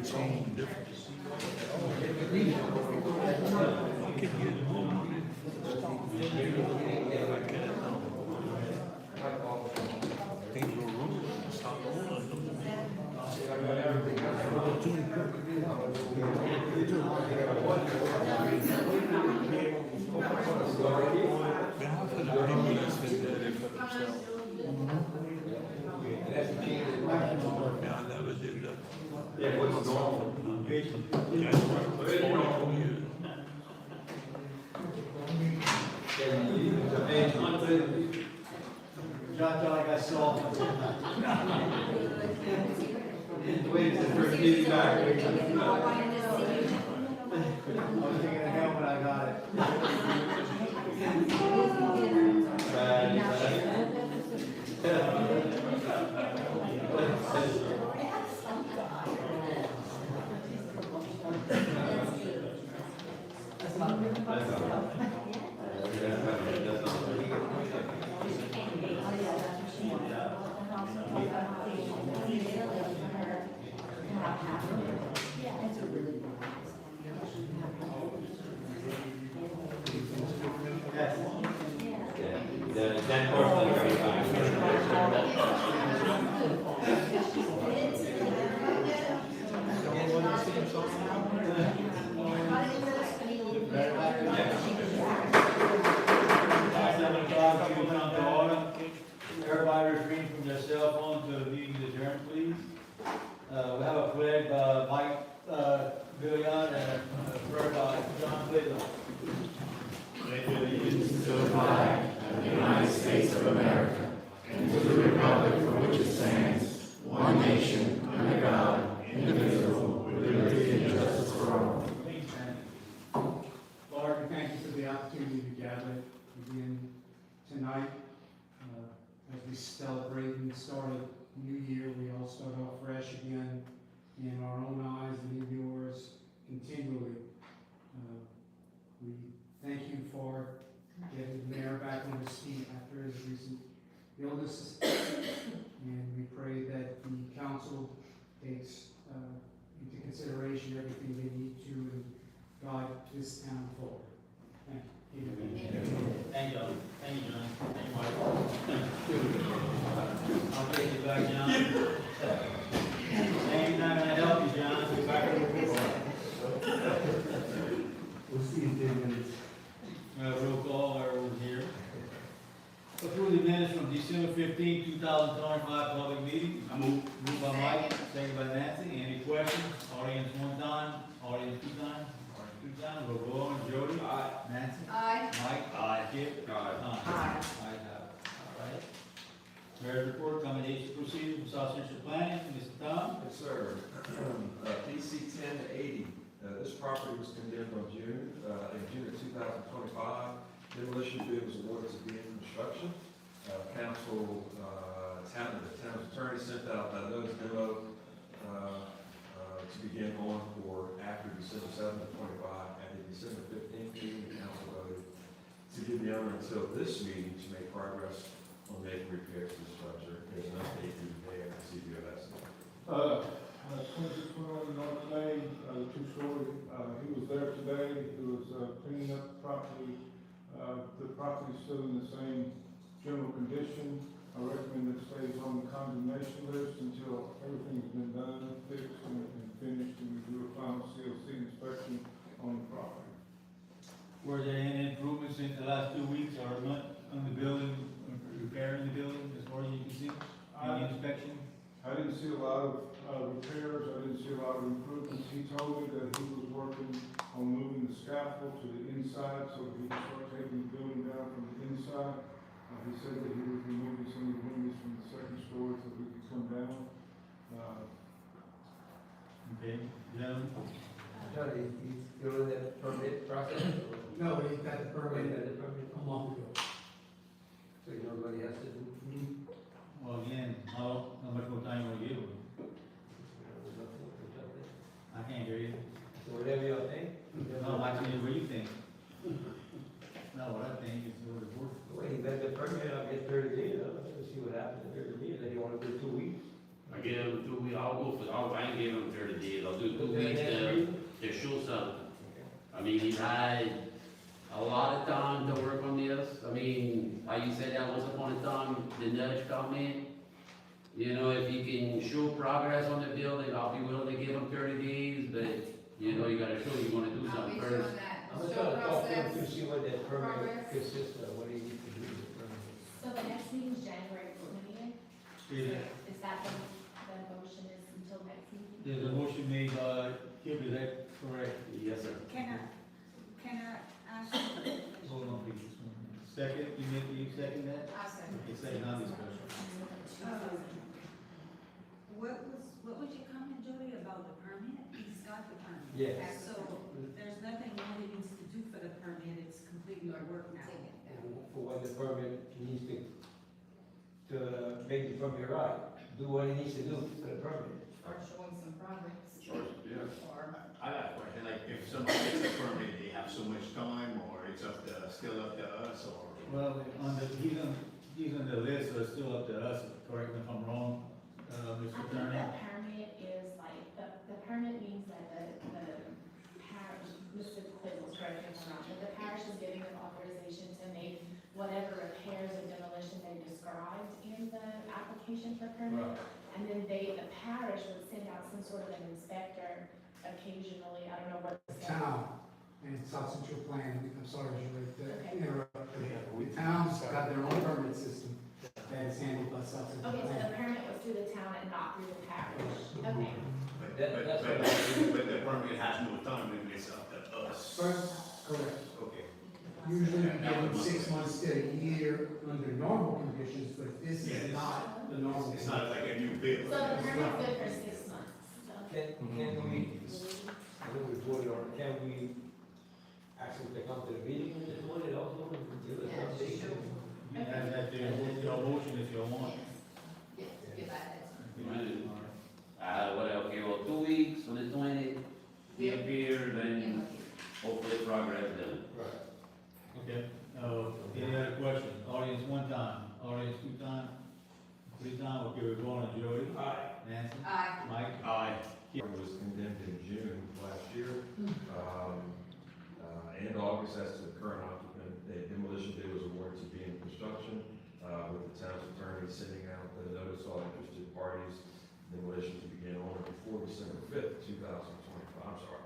its own different. I can get it on. I can't know. Ain't no room. Stop rolling them. Half of the people that think that they for themselves. Yeah, I never did that. Yeah, what's normal? January, 42 years. John, like I saw. Wait, it's the first meeting back. I was thinking of hell when I got it. Everybody refrain from their cell phone to the meeting adjourned, please. We have a flag by Mike Billion and a prayer by John Cleveland. To the flag of the United States of America, and to the republic for which it stands, one nation, under God, indivisible, with liberty and justice for all. Lord, we thank you for the opportunity to gather again tonight. As we celebrate and start a new year, we all start off fresh again in our own eyes and in yours continually. We thank you for getting the mayor back on his feet after his recent illnesses. And we pray that the council takes into consideration everything they need to and guide this town forward. Thank you. Thank you, John. Thank you, John. Thank you, Mike. I'll take you back, John. Ain't not gonna help you, John. Go back to the board. We'll see you in 10 minutes. Roll call, everyone's here. Approve the minutes from December 15, 2025 public meeting. Moved by Mike, second by Nancy. Any questions? Audience one time, audience two time, audience two time. Roll call, Jody. Aye. Nancy. Aye. Mike. Aye. Kip. Aye. Tom. Aye. Ayes have it. All right. Mayor's report, commendation procedure from South Central Planning, Mr. Tom. Yes, sir. PC 1080, this property was condemned on June of 2025. Demolition bid was awarded to BM Construction. Council, the town's attorney sent out a notice memo to begin on for after December 7th of 25. At the December 15th meeting, the council voted to give the owner until this meeting to make progress on making repairs to the structure. There's an update due there, CBOS. 2621 North Lane, the two-story, he was there today, he was cleaning up the property. The property is still in the same general condition. I recommend it stays on the condemnation list until everything's been done, fixed, and finished, and we do a final CLC inspection on the property. Were there any improvements in the last 2 weeks or a month on the building, repairing the building, as far as you can see? Any inspection? I didn't see a lot of repairs, I didn't see a lot of improvements. He told me that he was working on moving the scaffold to the inside so that he could start taking the building down from the inside. He said that he was removing some of the windows from the second story so we could come down. Okay, gentlemen? Johnny, he's still in that permit process? No, he got the permit The permit? a month ago. So nobody has to do? Well, again, how much more time will you give them? I can't hear you. So whatever y'all think? No, I'm asking you what you think. No, what I think is what the board. Well, he got the permit, I'll get 30 days, let's see what happens in 30 days, then you wanna do 2 weeks? I give them 2 weeks, I ain't give them 30 days, I'll do 2 Within the weeks next to, meeting? to show something. I mean, he's had a lot of time to work on this. I mean, like you said, that once upon a time, the nudge come in. You know, if you can show progress on the building, I'll be willing to give him 30 days, but, you know, you gotta show you wanna do I'll something be first. doing that. I'm Show gonna talk to him to process. see what that permit progress. consists of, what do you need to do with the permit? So the next meeting is January 20th. Yeah. Is that the motion is until next meeting? There's a motion made by Kip, is that correct? Yes, sir. Can I ask? Hold on, please. Second, you second that? I said. Okay, second on discussion. What was your comment, Jody, about the permit? He's got the permit. Yes. So there's nothing more he needs to do for the permit, it's completing the work now. For what the permit, he needs to make the permit right, do what he needs to do for the permit. Start showing some progress. Yeah. Or, I got a question, like, if somebody gets a permit, they have so much time, or it's still up to us, or? Well, he's on the list, so it's still up to us, correct me if I'm wrong, I Mr. think Attorney? the permit is like, the permit means that the parish, Mr. Quizzles, correct me if I'm wrong, but the parish is giving them authorization to make whatever repairs or demolition they described in the application for permit. And then the parish would send out some sort of an inspector occasionally, I don't know what. The town and South Central Plan, I'm sorry, Julie, to Okay. interrupt. The town's got their own permit system that is handled by South Central Okay, so Plan. the permit was through the town and not through the parish, okay. But the permit has no time limit, it's up to us. First, correct. Okay. Usually we give them 6 months to a year under normal conditions, but this Yes. is not the normal. It's not like a new bill. So the permit's good for 6 months, so. Can we, I know we voted on, it, can we ask him to come to the meeting with this one and also give us an update? You have that there, your motion if you want. yes, get that. What else, okay, well, 2 weeks on the 20th, he appeared, and hopefully progress done. Right. Okay, any other questions? Audience one time, audience two time, three time, okay, we're going to Jody, Nancy, Aye. Mike. Aye. It was condemned in June last year, and August as to the current occupant. The demolition bid was awarded to be in construction, with the town's attorney sending out the notice to all interested parties. Demolition to begin on before December 5th, 2025, I'm sorry,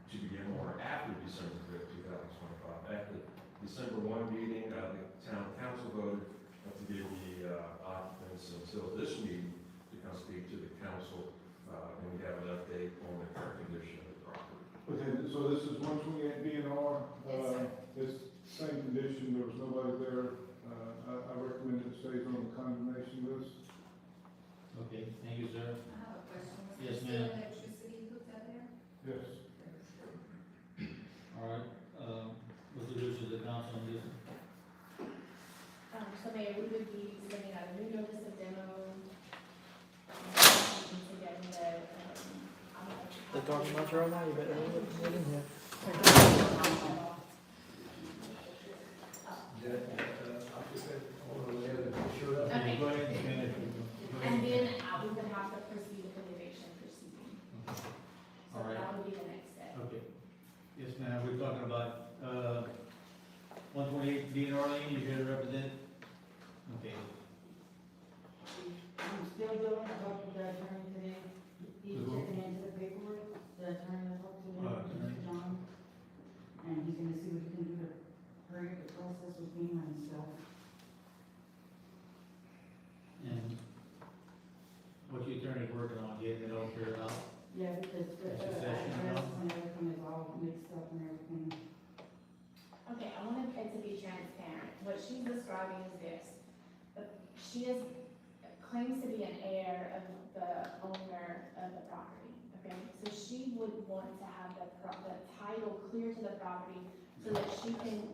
to begin on after December 5th, 2025. At the December 1 meeting, the town council voted to give the occupants until this meeting to come speak to the council, and we have an update on the current condition of the property. Okay, so this is 128 B&R, Yes, sir. it's same condition, there was nobody there. I recommend it stays on the condemnation list. Okay, thank you, sir. I have a question. Was Yes, there still ma'am. electricity hooked up there? Yes. All right, what's the wishes of the council on this? So Mayor, we would be sending out a new notice of demo. To get the, They're talking about you right now, you better get in here. Occupant, or whatever, sure. Okay. Go ahead and finish. And then we would have to proceed with the eviction proceeding. So All right. that would be the next step. Okay. Yes, ma'am, we're talking about, 128 DNR lane, you here to represent? Okay. I'm still doing, I talked to the attorney today, he's checking into the paperwork, the attorney I talked to, Attorney. Mr. John. And he's gonna see what he can do to hurry up the process with FEMA and stuff. And what the attorney's working on, getting it all figured out? Yeah, because the That's a session, address no? and everything is all mixed up and everything. Okay, I wanted it to be transparent. What she's describing is this. She claims to be an heir of the owner of the property, okay? So she would want to have the title clear to the property so that she can, Is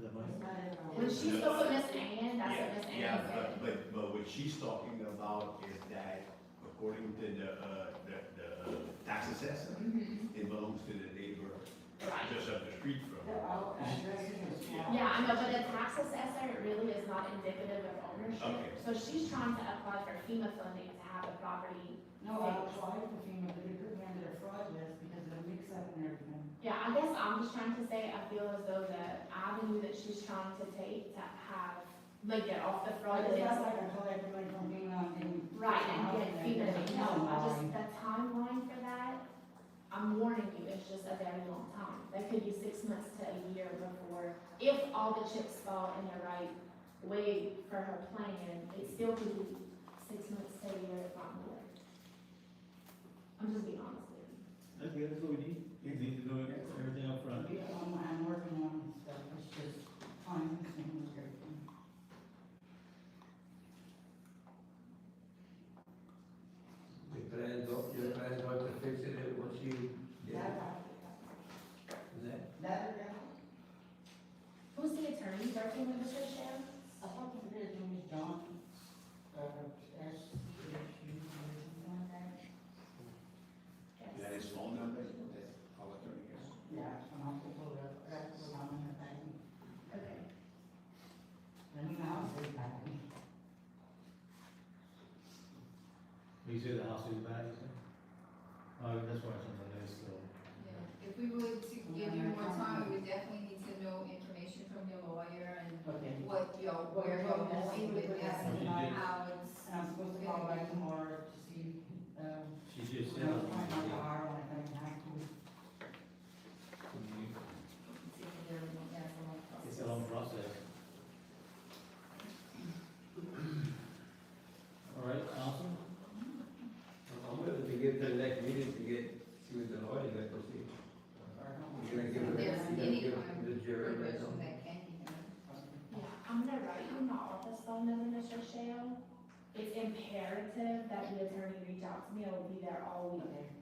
that It's right? not at all. when she spoke with Miss Ann, that's what Miss Yeah, Ann said. but what she's talking about is that according to the tax assessor, Mhm. it belongs to the neighbor Right. just up the street from They're her. all addresses are small. Yeah, I know, but the tax assessor really is not indicative of ownership. Okay. So she's trying to apply for FEMA funding to have the property. No, I applied for FEMA, but they put me under a fraud list because of the mix-up and everything. Yeah, I guess I'm just trying to say, I feel as though the avenue that she's trying to take to have, like, get off the fraud It's list. not like I collect money from FEMA and. Right, and get FEMA to There's help, I just, line. the timeline for that, I'm warning you, it's just a very long time. That could be 6 months to a year before, if all the chips fall in the right way for her plan, it still could be 6 months to a year, if not more. I'm just being honest with you. That's good, that's what we need. We need to know everything up front. Yeah, I'm working on stuff, it's just time consuming and everything. Your plans are to fix it once you get it? That, Who's the attorney working with Mr. Shea? I thought his name was John, S, something like that. You got his phone number? I'll let her guess. Yeah, and I'll pull it up, that's what I'm in the thing. Okay. Let me know, I'll say that. You said the house is bad, you said? Oh, that's why it's on the list, so. Yeah, if we were to give you more time, we would definitely need to know information from your lawyer and Okay. what, where you're going with this, and how it's. And I'm supposed to call back tomorrow to see, She just you said. know, find out the hour when I have to. It's a long process. All right, council? I'm willing to get to the next meeting to see what the lawyer is going to see. You're gonna give If there's any give kind the of jury right progression now. that can be done. Yeah, I'm gonna write you my office phone number, Mr. Shea. It's imperative that the attorney reach out to me, I will be there all week.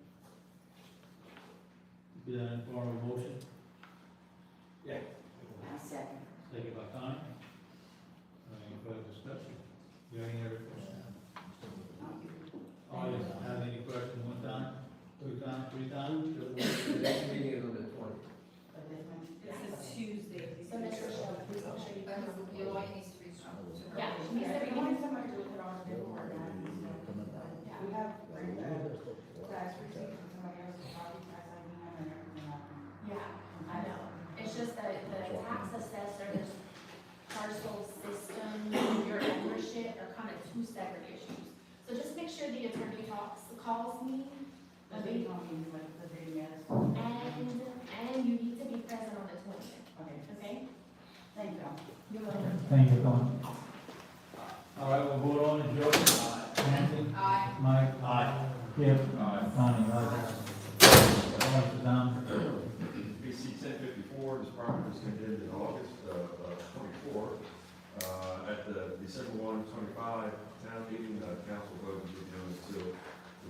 Be that in form of motion, Yeah. Second. second by Connie. Any further discussion? You have any other questions? Audience, have any questions one time, 2 times, 3 times? The next meeting is on the 20th. It's a Tuesday. So, Mr. Shea, please make sure you come. Your lawyer needs to reach out to her. Yeah, she needs to be want on. somebody to look at all the paperwork now. We have, tax receipts from somebody else's property, tax ID number and everything like that. Yeah, I know. It's just that the tax assessor's parcel system, your ownership are kind of 2 separate issues. So just make sure the attorney calls me, The big company, like the big mess. and you need to be present on the 20th, Okay, okay? thank you. You're welcome. Thank you, Connie. All right, we'll vote on it, Joe. Nancy? Aye. Mike? Aye. Kip? Aye. Connie, aye. Mr. Don? PC 1054, this property was condemned in August of 24. At the December 1, 25 town meeting, council voted to adjourn until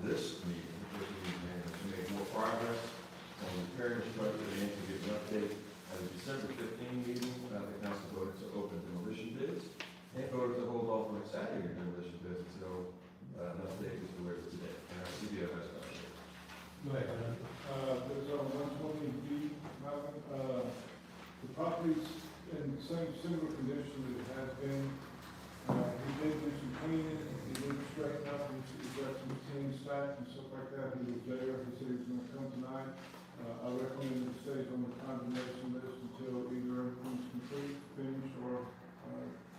this meeting, to make more progress on repairing the structure and to give an update. At the December 15 meeting, the council voted to open demolition bids and voted to hold off on accepting your demolition bids until an update is delivered today. And our CBO has an update. Go ahead, Don. There's on 120B, the property's in the same similar condition that it has been. He did do some cleaning, he did straighten up, he got some tin stacks and stuff like that, he was there, he said he was gonna come tonight. I recommend it stays on the condemnation list until either everything's complete, finished, or,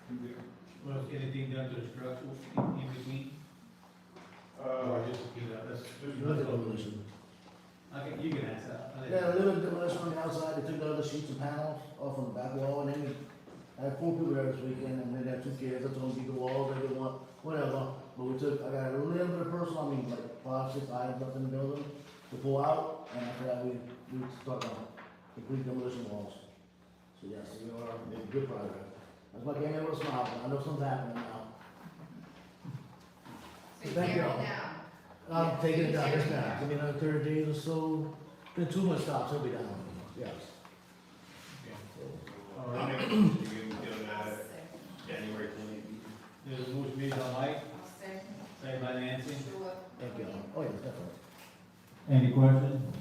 condemned. Was anything done to the structure in between? Or just, that's. Little demolition. Okay, you can answer that. Yeah, a little demolition on the outside, they took the other sheets and panels off on the back wall, and then I had 4 people there this weekend, and then there 2 kids, I told them to beat the walls, they didn't want, whatever. But we took, I got a little bit of personal, I mean, like 5, 6 items left in the building to pull out, and after that, we start on complete demolition walls. So yes, we are making good progress. That's why I came in with a smile, I know something's happening now. So you're Thank you. tearing it down. I'm taking it down, yes, now, give me another 30 days or so, been 2 months stops, it'll be down, yes. All I'll right. make a motion to give until, January 20th. There's a motion made by Mike, second by Nancy. Sure. Thank you. Oh, yes, definitely. Any questions?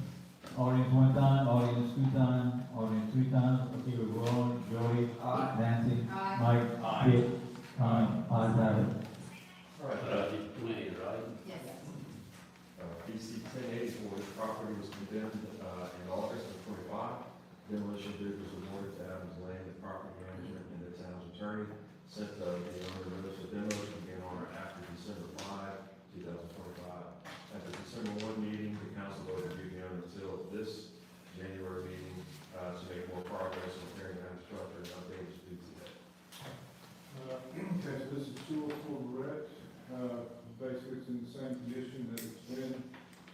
Audience one time, audience two times, audience three times. Okay, we're going. Jody, Nancy, Aye. Mike, Kip, Connie, ayes have it. All right, Yes. PC 1084, this property was condemned in August of '25. Demolition bid was awarded to Adams Lane, the property manager, and the town's attorney. Sent the owner notice of demolition began on or after December 5, 2025. At the December 1 meeting, the council voted to give the owner until this January meeting to make more progress on tearing down the structure and updates due today. Okay, so this is 204 Red. Basically, it's in the same condition that it's been.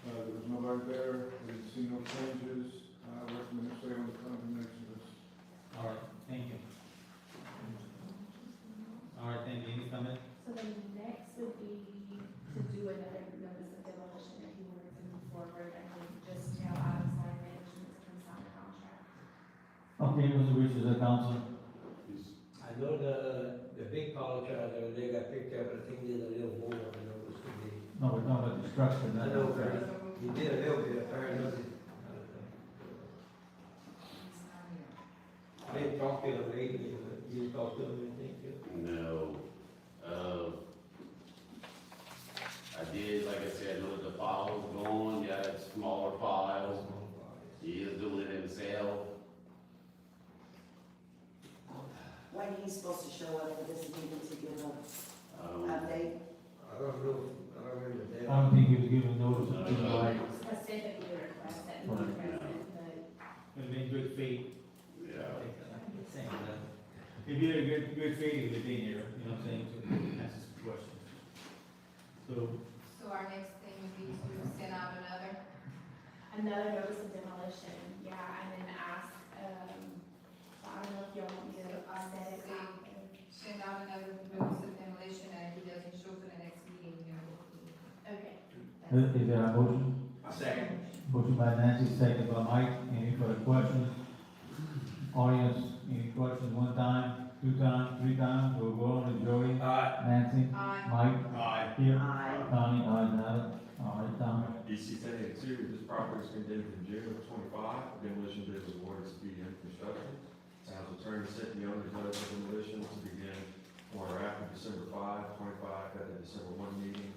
There was nobody there, we didn't see no changes. I recommend it stay on the condemnation list. All right, thank you. All right, thank you. Any comment? So the next would be to do another notice of demolition if you wanted to move forward, I think just tell Adams Line Management to come sign the contract. Okay, what's the wishes of the council? I know the big contract over there got picked up, but I think there's a little more, I know it's gonna be. No, we're talking about the structure, I not know, the. he did a little bit, apparently. I didn't talk to him lately, but you talked to him, anything? No. I did, like I said, look at the files going, got smaller files. He is doing it himself. When he's supposed to show up for this meeting to give a Um, update? I don't know, I don't remember I that. don't think he was giving notice of July. Specifically request that you be present, but It'd be good faith. yeah. Saying that. If you had a good faith, it would be here, you know what I'm saying, to answer some questions. So our next thing would be to send out another. notice of demolition, yeah, and then ask, I don't know if y'all want me to set it out. Send out another notice of demolition, and if he doesn't show for the next meeting, you know. Okay. Is there a motion? Second. Motion by Nancy, second by Mike. Any further questions? Audience, any questions? One time, two times, three times? We'll go on to Jody. Nancy. Aye. Mike. Aye. Kip. Aye. Connie, ayes have it. All right, Tom. DC 1082, this property was condemned in June of '25. Demolition bid was awarded to BM Construction. Town's attorney sent the owner's notice of demolition to begin on or after December 5, '25. At the December 1 meeting,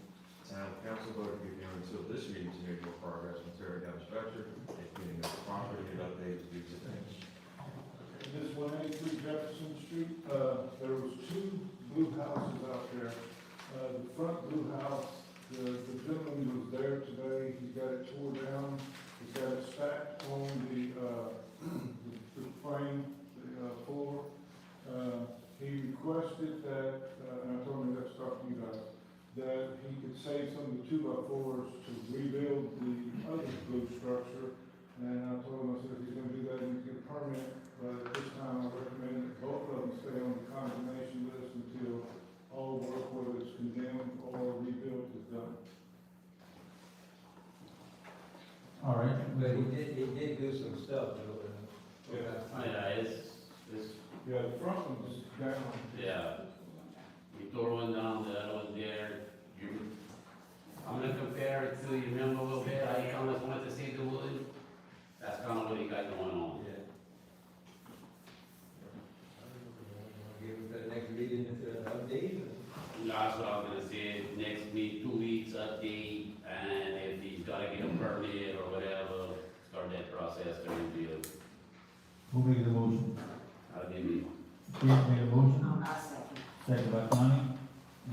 town council voted to give the owner until this meeting to make more progress on tearing down the structure and cleaning up the property and updates due today. This 183 Jefferson Street, there was two blue houses out there. The front blue house, the gentleman was there today, he got it tore down, he's got it stacked on the frame, the floor. He requested that, and I told him that's talk to you guys, that he could save some of the 2x4s to rebuild the other blue structure. And I told him, I said, if he's gonna do that, he needs to get a permit, but at this time, I recommend that both of them stay on the condemnation list until all work, whether it's condemned or rebuilt, is done. All right. But he did do some stuff, though. Yeah, it's, Yeah, the front one is down. yeah. We tore one down, the other one there. I'm gonna compare it to, you remember a little bit, how you kind of wanted to see the wood? That's kind of what he got going on. Yeah. Give him the next meeting to update. That's what I was gonna say, next week, 2 weeks update, and if he's gotta get a permit or whatever, start that process to rebuild. Who made the motion? That'll be me. Kip made a motion. I second. Second by Connie.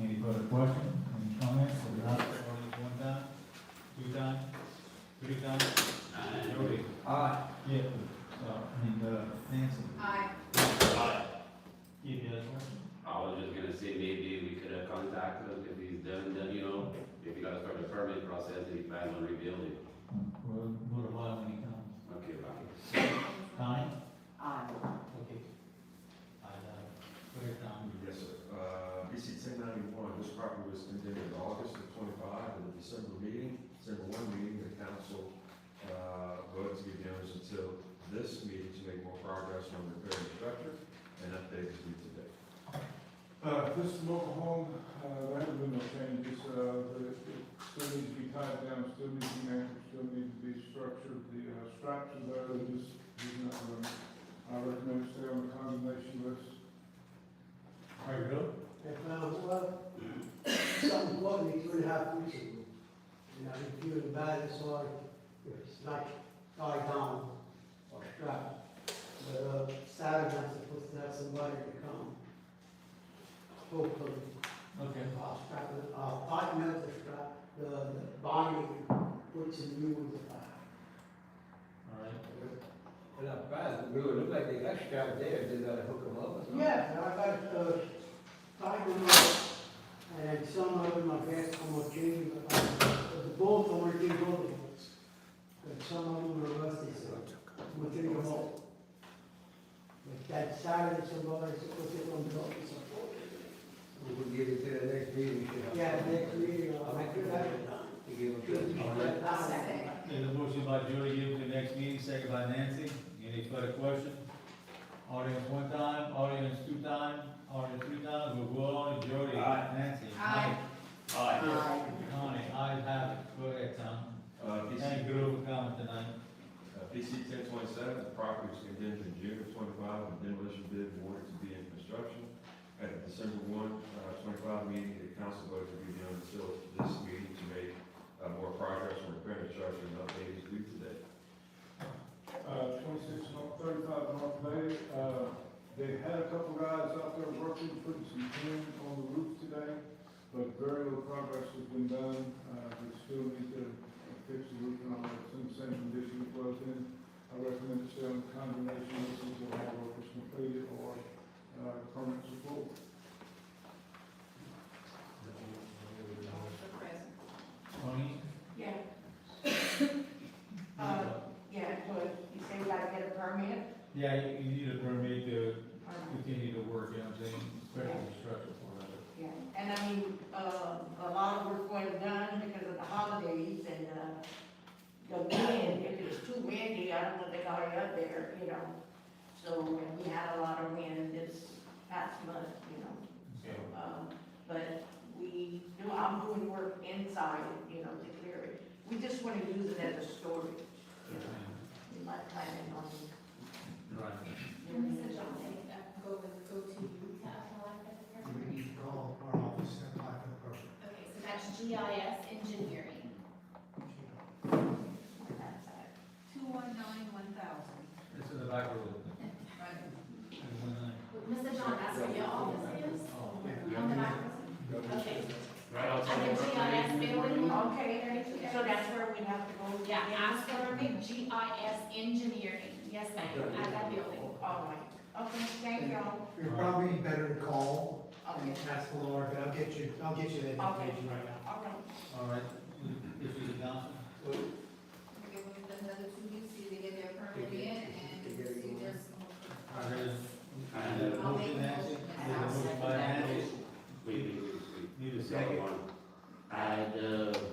Any further questions? Any comments? If not, audience one time, two times, three times? And Jody. Aye. Kip. Nancy. Aye. Kip, you have a question? I was just gonna say, maybe we could have contacted him if he's done, you know, if you gotta start the permit process, if he plans on rebuilding. We'll notify when he comes. Okay, bye. Connie? Aye. Okay. Go ahead, Tom. Yes, sir. BC 1091, this property was condemned in August of '25. At the December meeting, December 1 meeting, the council voted to give notice until this meeting to make more progress on repairing the structure and updates due today. This mobile home, there haven't been no changes, it still needs to be tied down, still needs to be anchored, still needs to be structured. The stripes are there, they just, he's not gonna, I recommend stay on the condemnation list. All right, Bill? Well, something flooded me 2.5 weeks ago. And I've been feeling bad, it's like, it's like tied down or strapped. But, Saturday, I'm supposed to have somebody to come. Hopefully, Okay. I'll strap it, I'll tighten up the strap, the binding, put some new ones back. All right. They're not bad, it look like they got strapped there, they gotta hook them up or something. Yeah, I got, tighten them up. And some of them, I guess, I'm gonna change, but the bolts, I'm gonna change all the bolts. But some of them are rusty, so I'm gonna change them all. But that Saturday, somebody's supposed to come to office. We will get it to the next meeting, we should have. Yeah, next meeting, I'll make it happen. To give them. There's a motion by Jody, give to the next meeting, second by Nancy. Any further questions? Audience one time, audience two time, audience three times, we'll go on to Jody. Aye. Nancy. Aye. Connie, ayes have it. Go ahead, Tom. Thank you for coming tonight. PC 1027, the property was condemned in June of 25, and demolition bid awarded to be in construction. At the December 25 meeting, the council voted to be done until this meeting to make more progress on repairing the structure and update is due today. 26 North, 35 North Bay, they had a couple guys out there working, putting some tin on the roof today, but very little progress has been done. We still need to fix the roof and all that, it's in the same condition it was in. I recommend to stay on the condemnation list until all work is completed or permits are full. Connie? Yeah. Yeah, but you say we gotta get a permit? Yeah, you need a permit to continue to work, you know what I'm saying, especially construction for that. Yeah, and I mean, a lot of work was done because of the holidays and, the wind, if it's too windy, I don't want the guy up there, you know. So, and we had a lot of wind this past month, you know, so, but I'm doing work inside, you know, to clear it. We just wanna use it as a storage, you know, we might plan it on. Right. Mr. Johnson, go to you to apply for the permit. We need to call our office and apply for the permit. Okay, so that's GIS engineering. 219-1000. It's in the back room. Mr. John, that's where your office is? On the back? Okay. Right At outside. the GIS building? Okay, so that's where we have to go. Yeah, ask for a big GIS engineering. Yes, ma'am, at that building. All right, okay, thank y'all. You're probably better to call and Okay. ask the Lord, but I'll get you that information right now. Okay. All right, this is the council. Give them another 2 weeks, see if they get their permit in and see if there's some. All right, there's a motion, Nancy, there's a motion by Nancy. Wait. Need a second? And,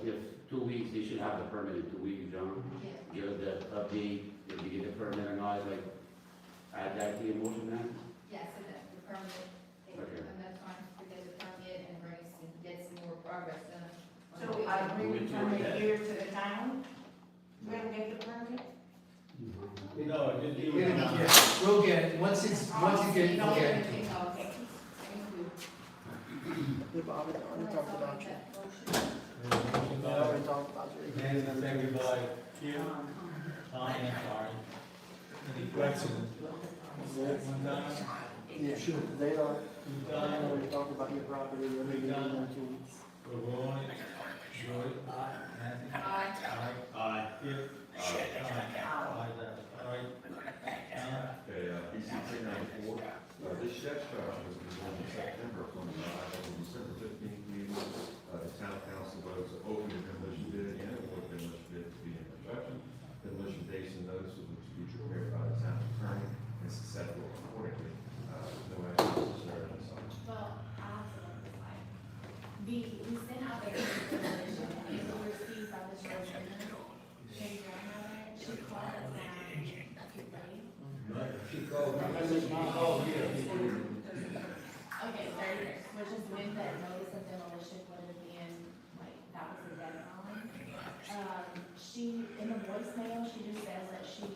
if 2 weeks, they should have the permit in 2 weeks, John. Yeah. Give it the update, if you get the permit or not, like, add that to your motion, man. Yes, and then the permit, Okay. enough time to get the permit and bring some, get some more progress done. So I bring the permit here to the town? We'll get the permit? No, just give Yeah, it. we'll get it, once you get, we'll get it. Okay. Thank you. Yeah, but I already talked about you. Motion I by already talked about you. Nancy, second by Kim. Tommy, I'm sorry. Any questions? One time, Yeah, sure, they are. two I time, already talked about your property, you're Three leaving times. in 2 weeks. we'll go on it. Joy? Nancy? Aye. Aye. Kip? Aye. Ayes have it. All right. Okay, PC 1094, this shed structure was designed in September of 25, and on December 15th meeting, the town council voted to open the demolition bid and award the demolition bid to be in construction. Demolition dates and notices were to be prepared by the town attorney and successful accordingly. No action necessary on this item. Well, I have to look this like, we sent out the resolution, and it was received by the treasurer. She called us down, She called me. okay, 30th, which is when the notice of demolition would have been, like, that was the deadline. She, in the voicemail, she just says that she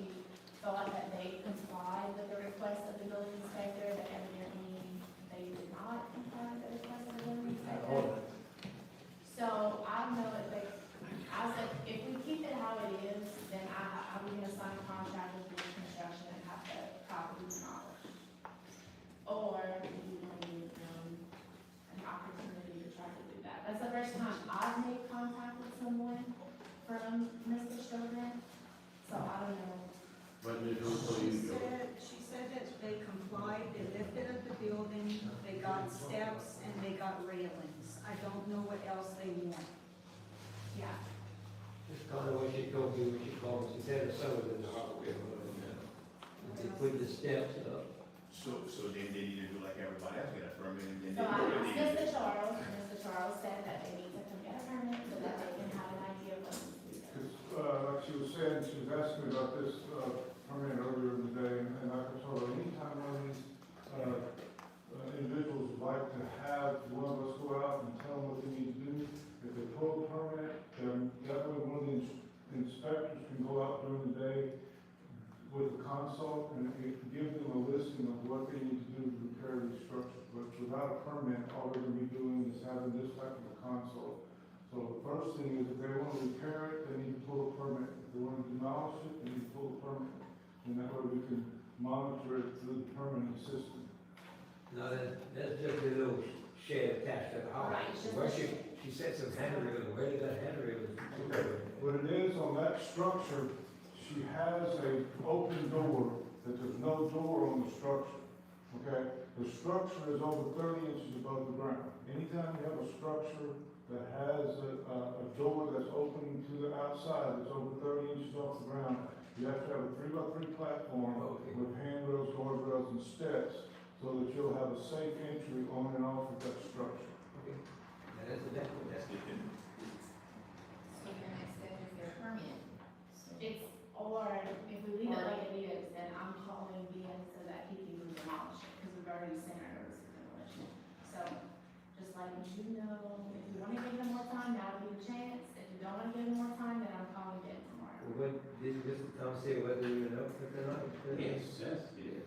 thought that they complied with the request of the building inspector, but evidently they did not comply with the request of the building inspector. So I don't know if they, I said, if we keep it how it is, then I'm gonna sign a contract with the construction and have the property demolished. Or do you want to give them an opportunity to try to do that? That's the first time I've made contact with someone from Mr. Chauvin, so I don't know. But you don't, so you, She said that they complied, they lifted up the building, they got steps, and they got railings. I don't know what else they want. Yeah. Just kind of what she told me when she called, she said her son was in the hospital. They put the steps up. So then they need to do like everybody else, get a permit and then So I asked they. Mr. Charles said that they need to come get a permit so that they can have an idea of what needs to be done. Because, like she was saying, she was asking me about this, permit earlier in the day, and like I told her, anytime one of these, individuals would like to have one of us go out and tell them what they need to do, if they pull the permit, then that way one of the inspectors can go out during the day with a consult and give them a listing of what they need to do to repair these structures. But without a permit, all they're gonna be doing is having this type of a consult. So the first thing is, if they want to repair it, they need to pull a permit. If they want to demolish it, they need to pull a permit. And that way we can monitor it through the permitting system. Now, that's just a little shed attached to the house. Right, it's just Where a she said some handrails, where did that handrails? What it is on that structure, she has a open door, that there's no door on the structure, okay? The structure is over 30 inches above the ground. Anytime you have a structure that has a door that's open to the outside, that's over 30 inches off the ground, you have to have a 3x3 platform with handrails, guardrails, and steps, so that you'll have a safe entry on and off of that structure. Okay. Now, that's good. So your next step is their permit. It's, or if we leave it like it is, then I'm calling Ben so that he can demolish it, because we've already sent our notice of demolition. So, just letting you know, if you wanna give them more time, now would be the chance. If you don't wanna give them more time, then I'm calling Ben tomorrow. What, did Mr. Tom say whether you know for tonight? yes.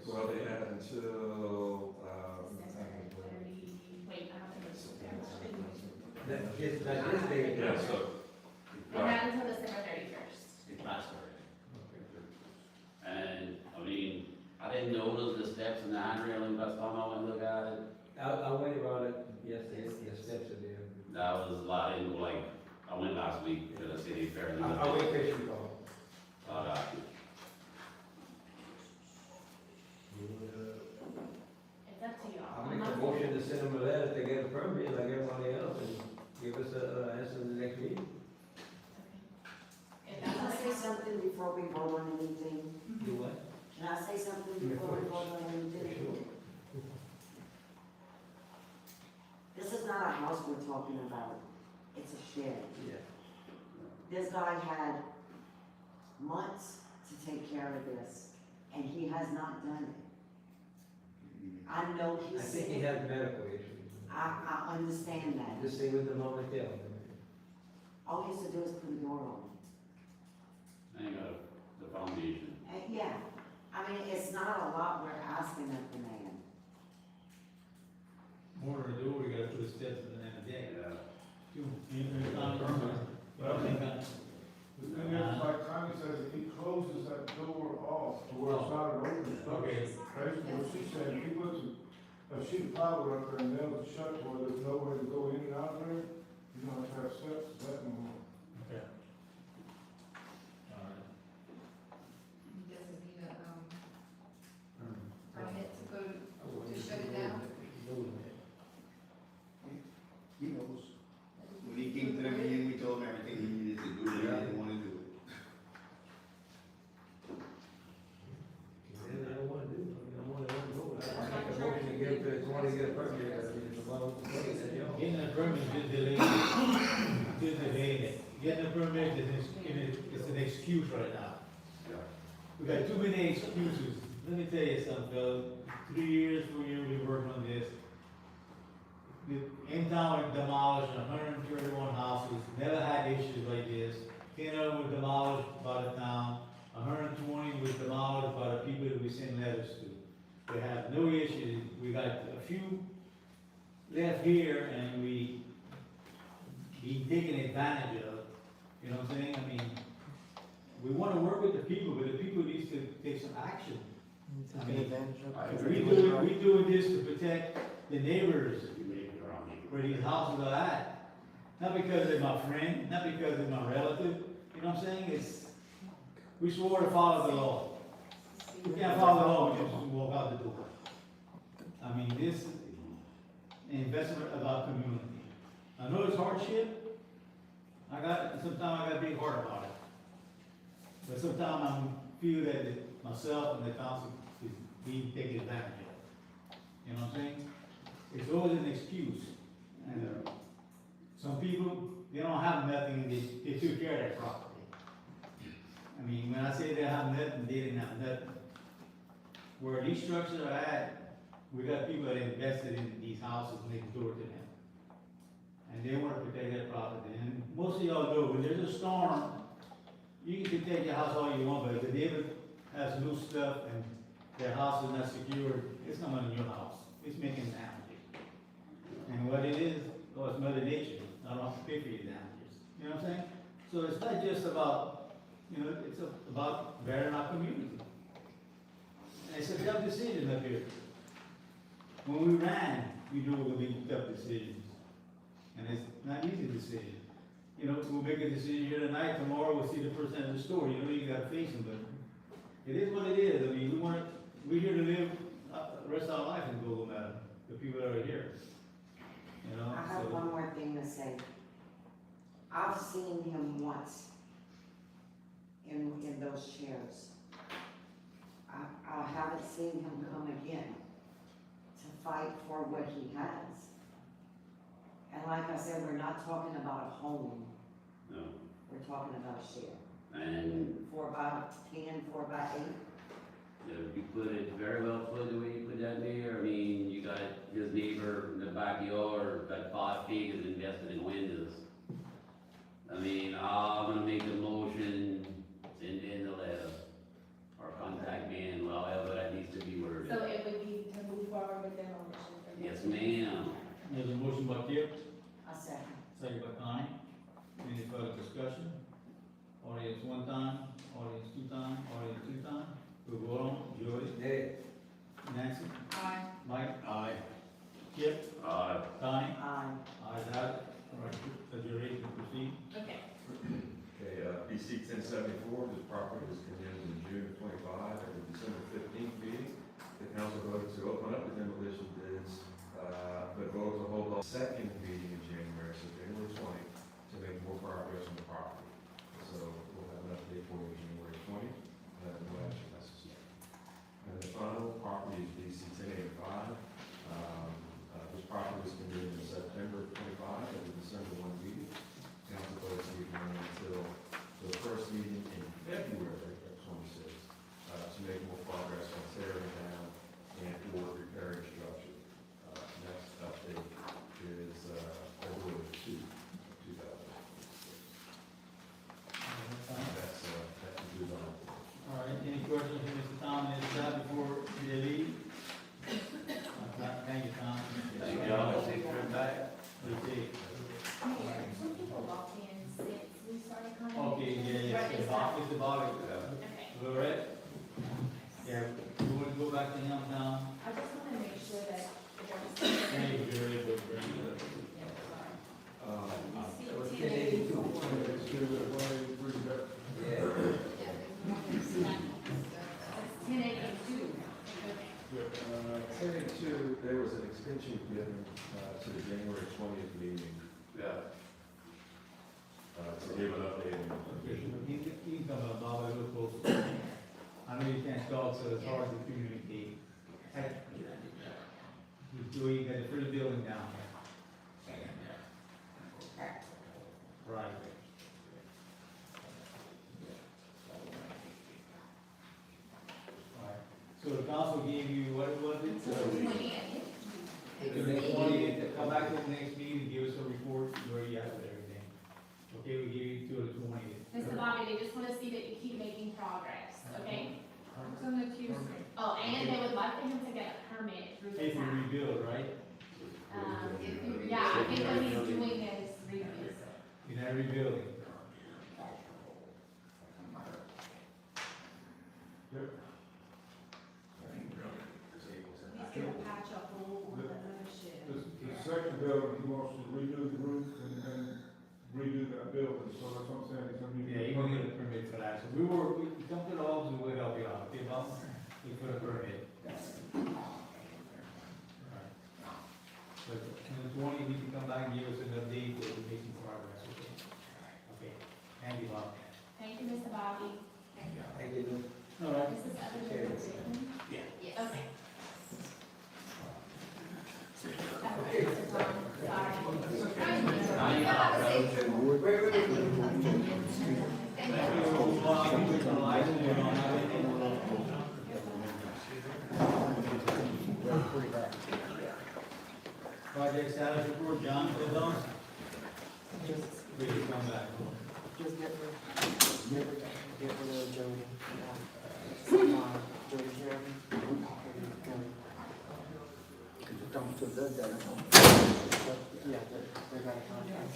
Well, they had until, December 30, wait, I don't think it's December. That, this day. yeah, so. They had until December 31st. It lasts already. And, I mean, I didn't notice the steps and the handrail, but I went and look at it. I went around it yesterday, the steps are there. That was a lot, I didn't go like, I went last week to the city fair. And I'll wait till she calls. It's up to y'all. I'll I'm make not a saying- motion to send them a letter to get a permit like everybody else and give us a answer in the next meeting. If Can I that's say what something before we vote on anything? Do what? Can I say something before we vote on anything? This is not a house we're talking about, it's a shed. Yeah. This guy had months to take care of this, and he has not done it. I know I he's think he sick, has medical issues. I understand that. Just say with the mom and tell. All he has to do is put a door on it. And you got the foundation. And yeah, I mean, it's not a lot we're asking of the man. More to do, we gotta put the steps in the end of the day. Yeah. Any comments? Well, I think that- The thing is, like Connie says, if he closes that door off to where it's not an open structure, Okay. basically what she's saying, if he puts a sheet of plywood up there and nails it shut where there's no way to go in and out of there, you don't have to have steps, that no more. Okay. All right. You just need a, permit to go, to shut it down. He knows. When he came to the meeting, we told him everything he needed to do, and he didn't wanna do it. I don't wanna do, I don't wanna go. I make a motion to get, if you wanna get a permit, it's about, Getting a permit just delaying, it. Getting a permit is an excuse right now. We got too many excuses. Let me tell you something, fellas. 3 years, 4 years, we worked on this. In town, we demolished 131 houses, never had issues like this. 10 of them were demolished by the town, 120 was demolished send letters to. They have no issues, we got a few left here and we be taken advantage of, you know what I'm saying? I mean, we wanna work with the people, but the people needs to take some action. I Taking mean, advantage of. we doing this to protect the neighbors where these houses are at. Not because they're my friend, not because they're my relative, you know what I'm saying? It's, we swore to follow the law. We can't follow the law, we just walk out the door. I mean, this is an investment of our community. I know it's hardship, sometimes I got a big heart about it. But sometimes I feel that myself and the council is being taken advantage of. You know what I'm saying? It's always an excuse. And some people, they don't have nothing, and they took care of their property. I mean, when I say they have nothing, they didn't have nothing. Where these structures are at, we got people that invested in these houses next door to them. And they want to protect their property. And most of y'all know, when there's a storm, you can protect your house all you want, but if the neighbor has loose stuff and their house is not secured, it's not in your house. It's making damage. And what it is, it's Mother Nature. I don't have to pay for your damages. You know what I'm saying? So it's not just about, you know, it's about bettering our community. And it's a tough decision up here. When we ran, we knew it would be tough decisions. And it's not easy decision. You know, we'll make a decision here tonight, tomorrow we'll see the person at the store, you know, you gotta face them, but it is what it is. I mean, we're here to live the rest of our life in Google Meadow, the people that are here. You know, I have one more thing to say. I've seen him once in those chairs. I haven't seen him come again to fight for what he has. And like I said, we're not talking about a home. No. We're talking about a share. And 4x10, 4x8. you put it very well put the way you put that there. I mean, you got his neighbor in the backyard, got 5 figures invested in windows. I mean, I'm gonna make the motion, send in the letter, or contact me, and however that needs to be worded. So it would be to move forward with demolition for this? Yes, ma'am. There's a motion by Kip, A second. second by Connie. Any further discussion? Audience 1 time, audience 2 time, audience 2 time. We'll vote on Joey. Nay. Nancy. Aye. Mike. Aye. Kip. Aye. Connie. Aye. Ayes have it. All right, so you're ready to proceed? Okay. Okay, PC 1074, this property was condemned in June of 25 at the December 15th meeting. The council voted to open up the demolition bids, but voted to hold a second meeting in January, so January 20, to make more progress on the property. So we'll have an update for you January 20, no action necessary. And the final property is DC 1085. This property was condemned in September 25 at the December 1 meeting. Council voted to leave it until the first meeting in February of 26 to make more progress on tearing down and or repairing structure. Next update is February 2, 2006. That's concludes on. All right, any questions for Mr. Tom and his staff before they leave? Thank you, Tom. Thank y'all. Take care back. Appreciate it. Mayor, some people walked in since we started coming. Okay, yeah, Right, it's is about, that- it's about, Okay. Lorette? Yeah, you want to go back to him now? I just want to make sure that there was. Thank you, Jerry, for bringing it up. Let's do it, why you bring it up? Yeah, there's no It's 1082. There was an extension given to the January 20th meeting Yeah. to give an update. You can come up, Bob, a little closer. I know you can't talk, so it's hard to communicate. You got the free building down there. Right. Right. So the council gave you, what was it? So the 20th. To the 20th, come back to the next meeting, give us a report where you at with everything. Okay, we give you to the 20th. Mr. Bobby, they just want to see that you keep making progress, okay? It's on the Tuesday. Oh, like for him to get a permit through the If you town. rebuild, right? Yeah, I think what he's doing is reviews. You're not rebuilding. He's gonna patch a hole on the other shed. The second building, he wants to redo the roof and redo that building, so that's what I'm saying, he's gonna need. Yeah, you're gonna get a permit for that, so we come to the office, we'll help you out, okay, Bob? We put a permit. Alright. So, in the 20, we can come back and give us an update, or we're making progress, okay? Okay, thank you, Bob. Thank you, Mr. Bobby. Thank you. Alright. This is other than written? Yeah. Yes. Okay. Okay, Mr. Brown, sorry. Project status report, John, hold on. Just, Please come back. just get rid of Jody. Jody Jeremy. Don't do that. Yeah, they got a contract.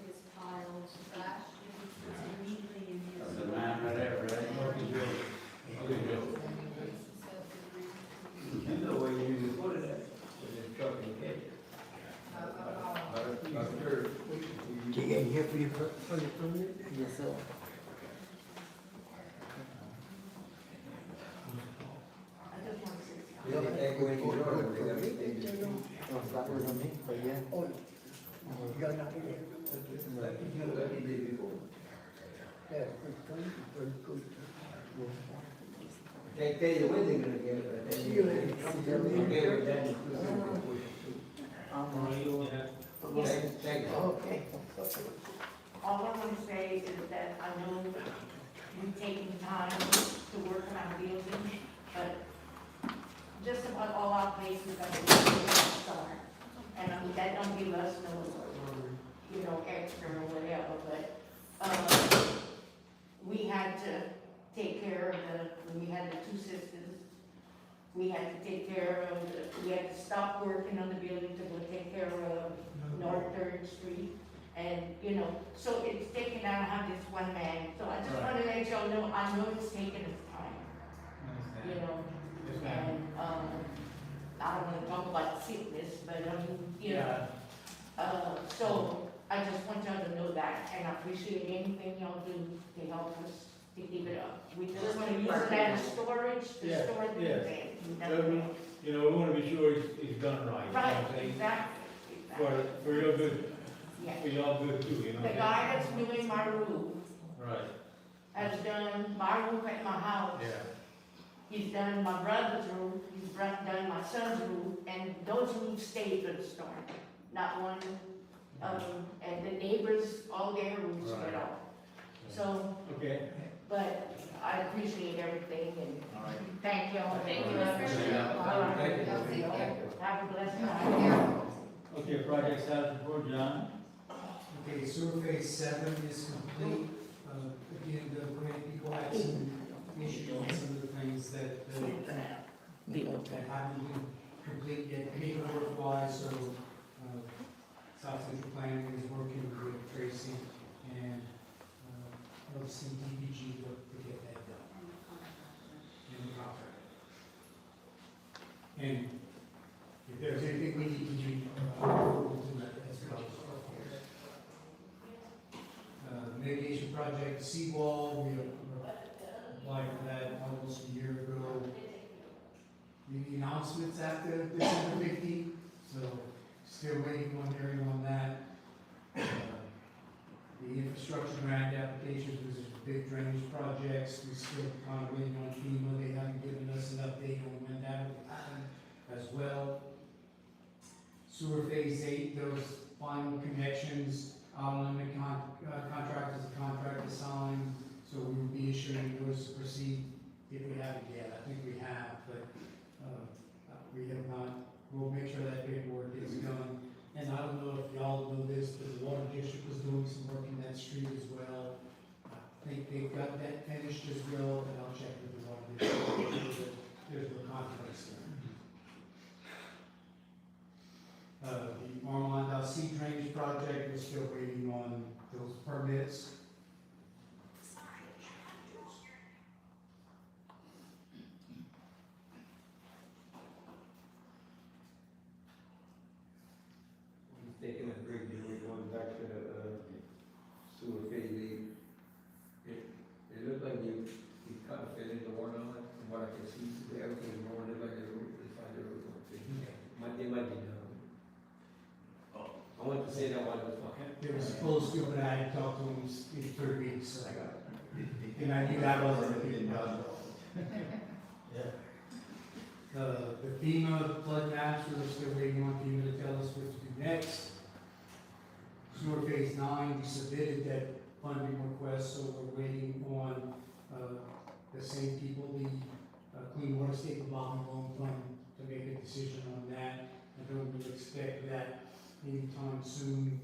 His files, it's immediately in his. The man right there, right? You know where you put it at, in the truck and catch it. I'm sure. You get here for your permit? Yes, sir. I just want to say something. They can't go in your door, they gotta take it. No, that was on me, but yeah. Oh, you got nothing there? Let me leave it over. Yeah, very good. Can't tell you when they're gonna get it, but then you come get it, then thank you. Okay. All I want to say is that I know you've taken time to work on our building, but just about all our places are start. And that don't give us no, extra or whatever, but, we had to take care of when we had the two sisters, we had to take care of, we had to stop working on the building to go take care of North Third Street. And, so it's taken out, I have this one man, so I just want to let y'all know, I know it's taken its time, Understand. Yes, ma'am. and, I don't wanna talk about sickness, but, so I just want y'all to know that, and I appreciate anything y'all do to help us to keep it up. We just wanna use it as storage, Yeah, to store the yeah. things. We wanna be sure it's done right, you know what Right, I'm saying? exactly. For your good, Yeah. for y'all good too, you know? The guy that's doing my roof Right, has done my roof at my house. yeah. He's done my brother's roof, he's done my son's roof, and those roofs stayed for the storm. Not one, and the neighbors, all their roofs went Right. off. So, Okay, but I appreciate everything, and all right. thank y'all. Thank you, Have Mr. Thank you. a blessed night. Okay, project status report, John? Okay, sewer phase 7 is complete. Again, the grant people had some issues on some of the things that haven't been complete yet, paperwork wise, so, South Central Planning is working with Tracy and, LC DPG to get that done. In the contract. And if there's anything we need to do, we'll do that as well. Mitigation project, seawall, we applied for that almost a year ago. The announcements after December 15th, so still waiting on hearing on that. The infrastructure grant applications, was big drainage projects, we still kind of waiting on FEMA, they haven't given us an update on when that will happen as well. Sewer phase 8, those final connections, limit contract is a contract to sign, so we will be issuing notice to proceed if we haven't yet. I think we have, but we have not. We'll make sure that paperwork is done. And I don't know if y'all know this, but the water district was doing some work in that street as well. I think they've got that finished as well, but I'll check with the water district. There's no contract supposed to, but I hadn't talked to him in 3 weeks, so I got, and I knew that wasn't getting done. Yeah. The FEMA flood maps, we're still waiting on FEMA to tell us what to do next. Sewer phase 9, we submitted that funding request, so we're waiting on, the same people, the Clean Water State Revolving Loan Fund, to make a decision on that. I don't really expect that anytime soon,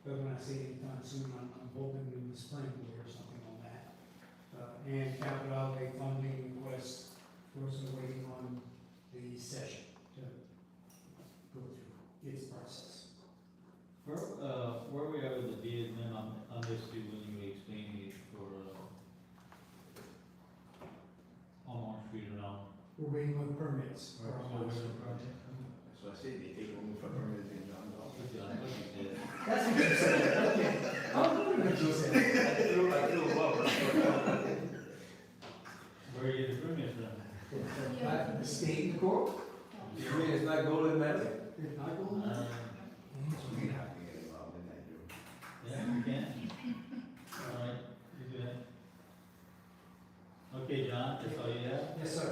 but when I say anytime soon, I'm hoping in the spring we'll hear something on that. And capital outlay funding request, we're also waiting on the session to go through its process. Where we are with the bid, then I missed you when you were explaining it for, on Orange Street around. We're waiting on permits. for our So house. So I said they take one for permits in John's office. That's what you said, okay. I'm doing what you said. I feel well. Where are you getting the permits from? The state and court, You mean it's not golden medal? if not going on. We have to get involved in that, Joe. Yeah, you can. All right, you do that. Okay, John, that's all you have? Yes, sir.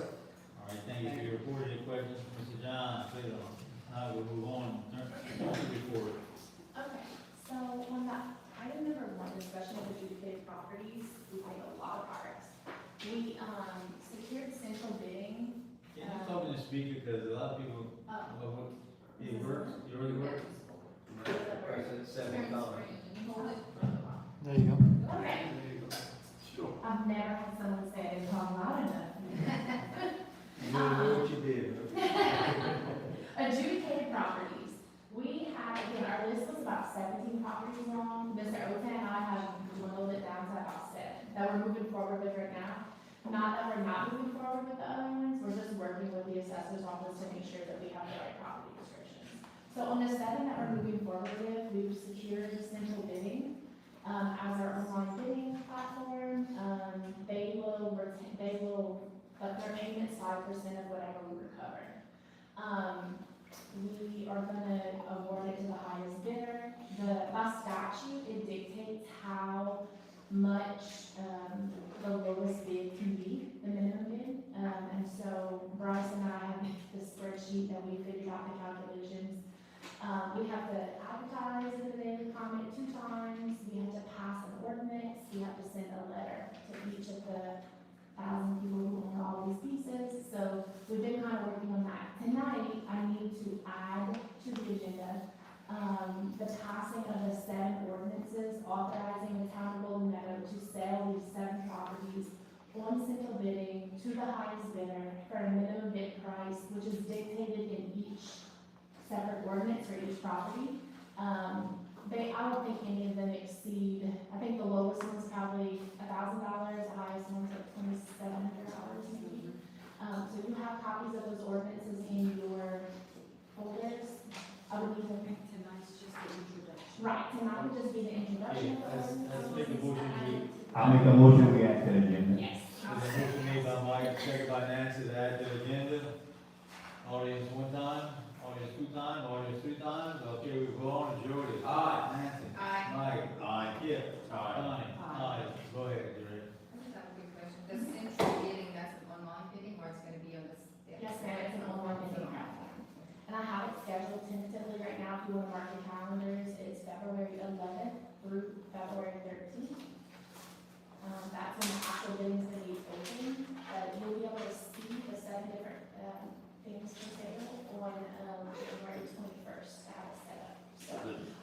All right, thank you for your report. Any questions, Mr. John? Plato? Now we'll move on. Turn to the report. Okay, so on that item number 1, discussion of adjudicated properties, we made a lot of progress. We, secured central bidding. Can you talk in the speaker, because a lot of people, it works, it already works. Price is $7. There you go. Okay. Sure. I've never had someone say I didn't talk loud enough. You know what you did, huh? Adjudicated properties. We had, again, our list was about 17 properties long. Mr. Oten and I have dwindled it down to about 7 that we're moving forward with right now. Not that we're not moving forward with the other ones, we're just working with the assessor's office to make sure that we have the right property descriptions. So on the 7 that we're moving forward with, we've secured central bidding as our online bidding platform. They will, their payment's 5% of whatever we recover. We are gonna award it to the highest bidder. By statute, it dictates how much, the lowest bid can be, the minimum bid. And so Bryce and I have the spreadsheet that we figured out the calculations. We have to advertise in the daily comment 2 times, we have to pass an ordinance, we have to send a letter to each of the 1,000 people who own all these pieces. So we've been kind of working on that. Tonight, I need to add to the agenda, the passing of the 7 ordinances authorizing the town of Golden Meadow to sell these 7 properties on central bidding to the highest bidder for a minimum bid price, which is dictated in each separate ordinance for each property. I don't think any of them exceed, I think the lowest one's probably $1,000, the highest one's like $2,700 maybe. So you have copies of those ordinances in your folders. I would need them. Tonight's just the introduction. Right, tonight would just be the introduction of the Let's make a motion to. I'll make a motion we add to the agenda. Yes. There's a motion made by Mike, second by Nancy, to add to the agenda. Audience 1 time, audience 2 times, audience 3 times. Okay, we go on. Jody. Aye. Nancy. Aye. Mike. Aye. Kip. Donnie. Aye. Go ahead, Jerry. I just have a quick question. The central bidding, that's an online bidding, or it's gonna be on this? Yes, ma'am, it's an online bidding platform. And I have it scheduled tentatively right now, if you want to mark your calendars, it's February 11th through February 13th. That's when the actual bidding's gonna be open, you'll be able to see the 7 different, things for sale on, February 21st, to have it set up. So,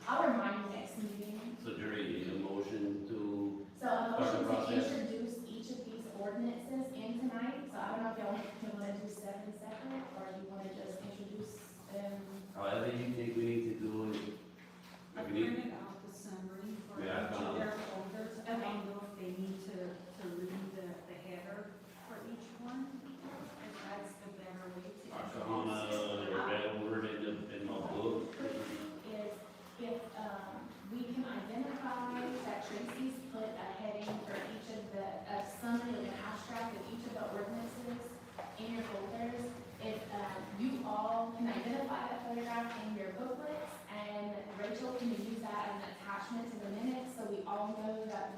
I'll remind you next meeting. So Jerry, you need a motion to, So a motion Start the to process. introduce each of these ordinances in tonight, so I don't know if y'all want to do 7 separate, or you want to just introduce them. however you think we need to do it. I If we need, printed out the summary for each Yeah, I found of their folders. I don't know if they need to read the header for each one, if that's the better way to. on the red word in my book. Is if, we can identify that Tracy's put a heading for each of the, a summary, an abstract of each of the ordinances in your folders. If, you all can identify that photograph in your booklet,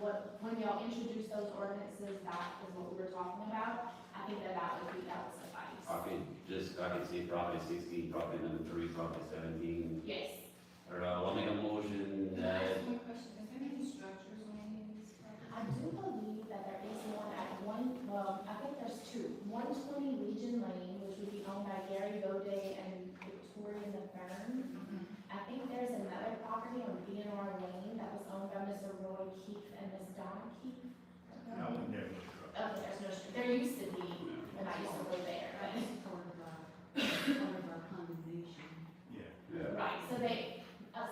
when y'all introduce those ordinances, that is what we were talking about. I think that would suffice. I could see probably 16, probably number 3, probably 17. Yes. Or, I'll make a motion Can I that, ask one question? Is there any structures on any of these properties? I do believe that there is one at I think there's two. 120 Legion Lane, which would be owned by Gary Baudet and Victoria Fern. I think there's another property on BNR Lane that was owned by Mr. Roy Keefe and Miss Donna Keefe. No, we never struck. Okay, there's no, there used to be, when I used to live there, but. Part of our condemnation. Yeah. Right, so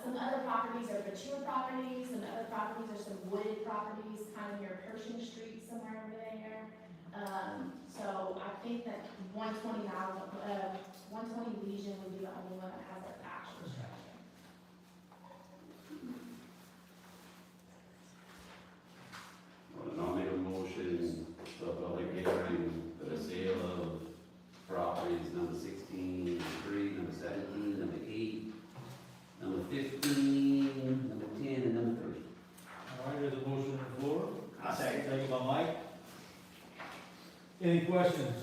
some other properties are mature properties, some other properties are some wooded properties, kind of near Pershing Street, somewhere over there. So I think that 120 Legion would be the only one that has an actual structure. I'll make a motion for a public hearing for the sale of properties number 16, number 3, number 17, number 8, number 15, number 10, and number 3. All right, there's a motion on the floor. Second. Second by Mike. Any questions?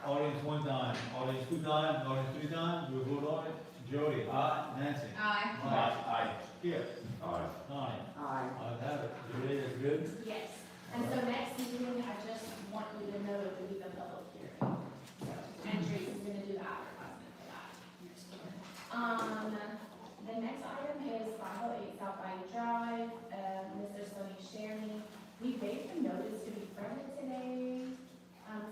Audience one time, audience two times, audience three times, we'll vote on it. Jody? Aye. Nancy? Aye. Mike? Aye. Skip? Aye. Connie? Aye. Ayes have it. Judy, that's good? Yes, and so next meeting, I just want you to know it will be the public hearing. And Tracy's gonna do the advertisement for that. The next item is 508 South Bayou Drive, Mr. Sonny Sherry. We gave him notice to be present today,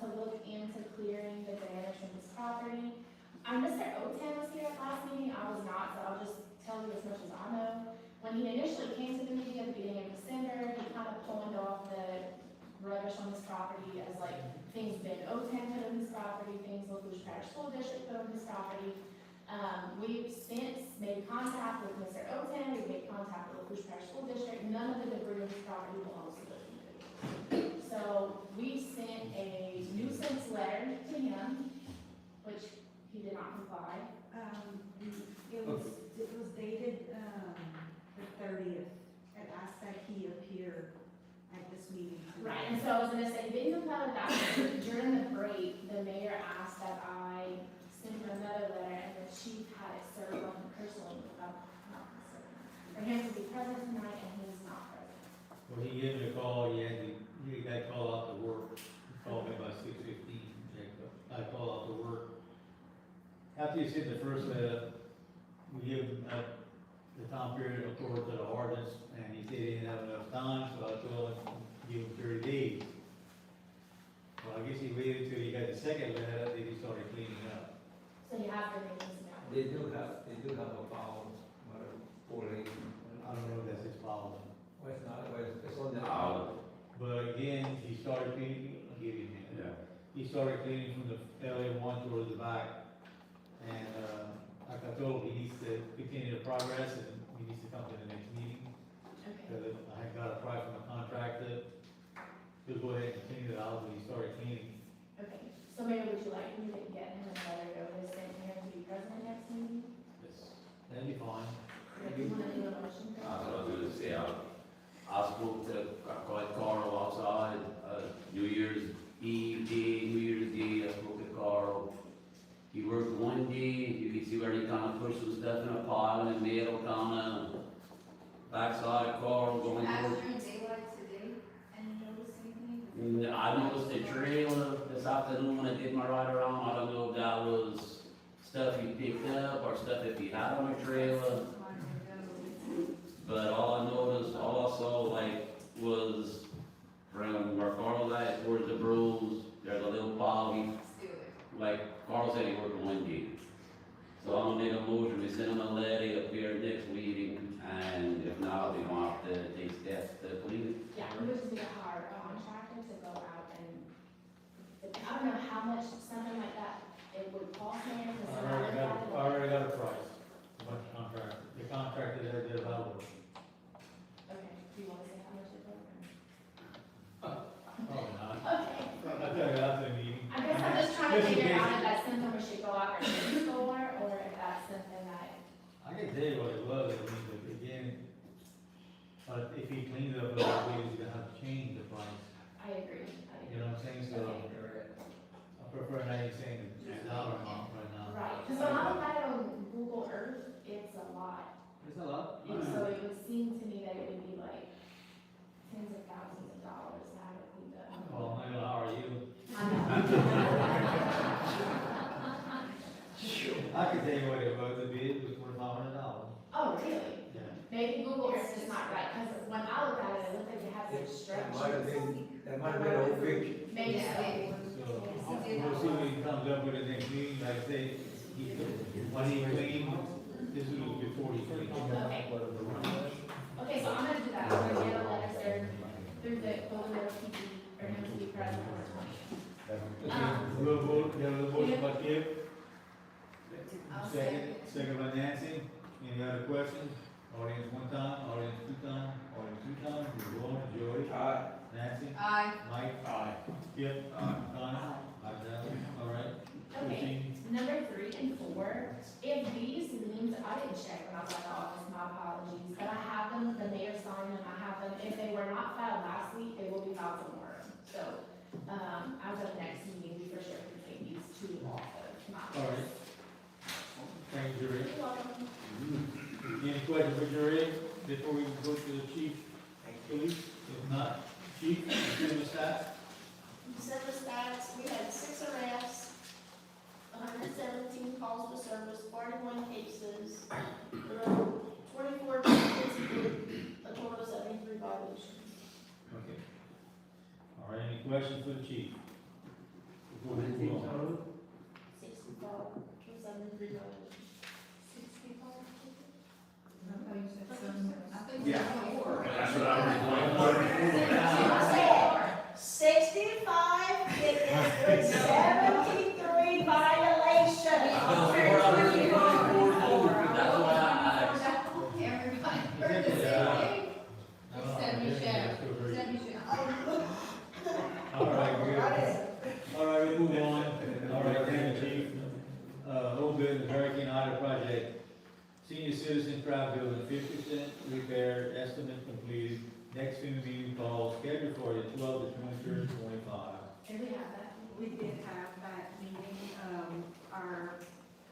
to look into clearing the damage from his property. Mr. Oten was here at last meeting, I was not, so I'll just tell you as much as I know. When he initially came to the meeting at the beginning of December, he kind of pawned off the rubbish on his property as like things Ben Oten put on his property, things LaFouche Parish School District put on his property. We've since made contact with Mr. Oten, we've made contact with LaFouche Parish School District, none of the debris on his property belongs to the community. So we sent a nuisance letter to him, which he did not comply. It was dated, the 30th, and asked that he appear at this meeting. Right, and so I was gonna say, he didn't comply with that. During the break, the mayor asked that I send him another letter, and the chief had it served on him personally, for him to be present tonight, and he's not present. Well, he gave me a call, he got called out to work. He called me about 6:15, I called out to work. After you said the first letter, we gave him the time period according to the ordinance, and he said he didn't have enough time, so I told him, give him 30 days. Well, I guess he waited till he got the second letter, then he started cleaning up. So you have to make this now. They do have a foul, poor lady. I don't know if that's his problem. Well, it's not, well, it's on the. But again, he started cleaning, I'll give you a minute. Yeah. He started cleaning from the LA one towards the back. And, like I told him, he needs to continue the progress and he needs to come to the next meeting. Okay. Because I had got a price from a contractor. He'll go ahead and clean it out when he started cleaning. Okay, so maybe would you like me to get him another notice and him to be present next meeting? That'd be fine. If you wanna do a motion? I was gonna say, I spoke to Carl outside, New Year's Eve day, New Year's Day, I spoke to Carl. He worked one day, you can see where he kinda pushed some stuff in a pile and Meadow kinda backside of Carl going After towards. daylight today, and you notice anything? I noticed the trailer this afternoon when I did my ride around, I don't know if that was stuff he picked up or stuff if he had on a trailer. But all I saw like was from where Carl at towards the Bruise, there's a little pile, like Carl said he worked one day. So I'm gonna make a motion, we send him a letter up here next meeting, and if not, we gonna have to take steps to clean it. Yeah, we would just need to hire a contractor to go out and, I don't know how much something like that it would cost him, because I already got a price, about the contractor. The contractor there did about work. Okay, do you wanna say how much it was? Probably not. Okay. I'll tell you after the meeting. I guess I'm just trying to Just in figure case. out if that's something we should go out and pay for, or if that's something that, I can tell you what it was, I mean, but again, but if he cleans it up It's a lot. So it would seem to me that it would be like tens of thousands of dollars to have it cleaned up. Well, I'm gonna hire you. I know. I can tell you what it was, the bid was $2,500. Oh, really? Yeah. Maybe Google Earth is not right, because when I looked at it, it looked like it had some structures. That might have been an old picture. Maybe so. So, we'll see what he comes up with it next week, like I say, when he cleaned, this was before he cleaned. Okay. Okay, so I'm gonna do that, I'm gonna get a letter, sir, through the Golden River PD, or him to be present on the 20th. We'll vote, we have a motion by Kip, I'll second by Nancy. Any other questions? Audience one time, audience two time, audience two time, we're going, Joey. Aye. Nancy. Aye. Mike. Aye. Kip. Connie. All right. Okay, number 3 and 4, if these liens, I didn't check when I was at the office, my apologies, but I have them, the mayor signed them, I have them, if they were not filed last week, they will be filed tomorrow. So, as of next meeting, we for sure can take these 2 off of my list. All right. Thank you, Jerry. You're welcome. Any questions for Jerry before we go to the chief, please? If not, chief, give the stats. December stats, we had 6 arrests, 117 calls for service, 41 cases, 24 tickets, a total of 73 violations. Okay. All right, any questions for the chief? Before we move on. 65, 73 violations. 65? I thought you said some, I think Yeah. you said 4. That's what I was going. 65 tickets with 73 violations. That's why I asked. Everybody heard the same thing? Except Michelle. Except Michelle. All right, good. All right, we move on. All right, thank you, chief. Old business, Hurricane Ida project. Senior citizen crowd building, 50% repair, estimate completed. Next FEMA meeting called, scheduled for the 12th to 23rd, 25. Did we have that? We did have that meeting. Our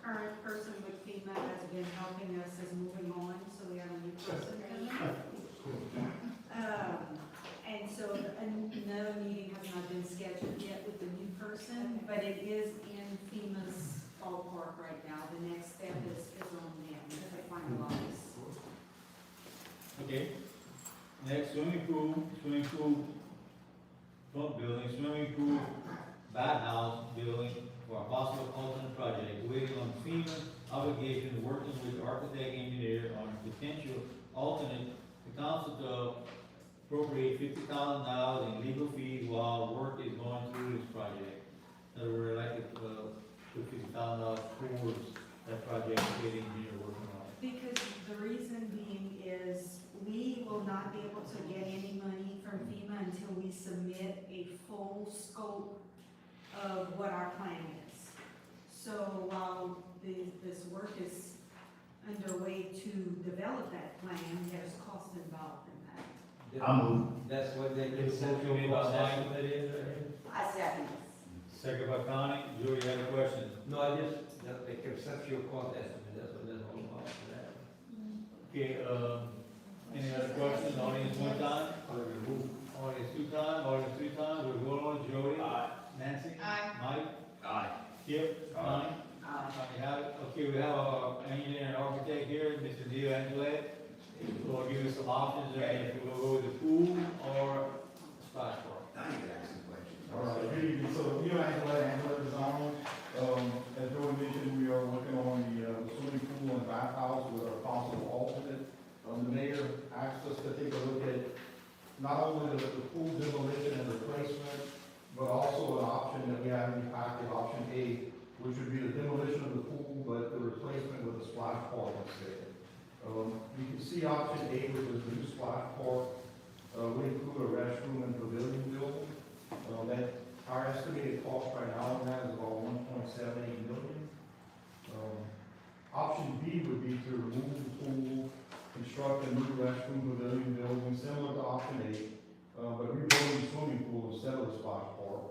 current person with FEMA has been helping us as moving on, so we have a new person coming. And so another meeting has not been scheduled yet with the new person, but it is in FEMA's ballpark right now. The next step is on them to finalize. Okay. Next, swimming pool pump building, swimming pool bathhouse building for a possible alternate project. Waiting on FEMA obligation, working with architect engineer on potential alternate. The council to appropriate $50,000 in legal fees while work is going through this project. In other words, like to put $50,000 towards that project, getting engineer working on it. Because the reason being is we will not be able to get any money from FEMA until we submit a full scope of what our plan is. So while this work is underway to develop that plan, there's cost involved in that. I move. That's what they Motion conceptual made by cost Mike. estimate is, right? I second. Second by Connie. Julie, you have a question? No, I just, that's the conceptual cost estimate, that's what that's all about for that. Okay, any other questions? Audience one time? Audience two time, audience three times, we're going on. Jody? Nancy? Aye. Mike? Aye. Kip? Connie? Connie, have it. Okay, we have our engineer and architect here, Mr. D'Angelo. Who will give us some options, and if we will go with the pool or splash park. Now you can ask some questions. All right, good evening. So, Angela Design, as Joey mentioned, we are working on the swimming pool and bathhouse with our possible alternate. The mayor asked us to take a look at not only the pool demolition and replacement, but also an option that we have in the packet, option A, which would be the demolition of the pool, but the replacement with a splash park instead. You can see option A, which is the new splash park, would include a restroom and pavilion building. That our estimated cost right now on that is about $1.78 million. Option B would be to remove the pool, construct a new restroom pavilion building similar to option A, but rebuilding the swimming pool instead of the splash park.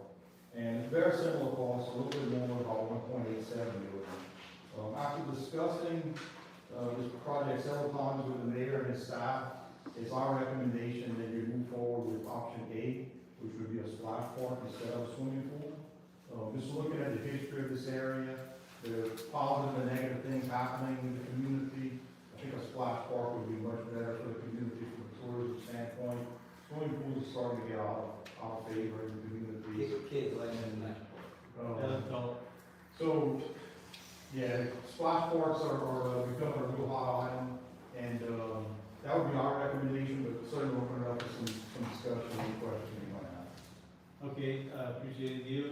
And very similar cost, a little bit more, about $1.87 million. After discussing this project several times with the mayor and his staff. It's our recommendation that you move forward with option A, which would be a splash park instead of a swimming pool. Just looking at the history of this area, the positive and negative things happening in the community, I think a splash park would be much better for the community from a tourism standpoint. Swimming pools are starting to get out of favor in the community. Kids like that. So, yeah, splash parks are becoming a real hot item, and, that would be our recommendation, but certainly open it up to some discussion and questions you might have. Okay, appreciate you.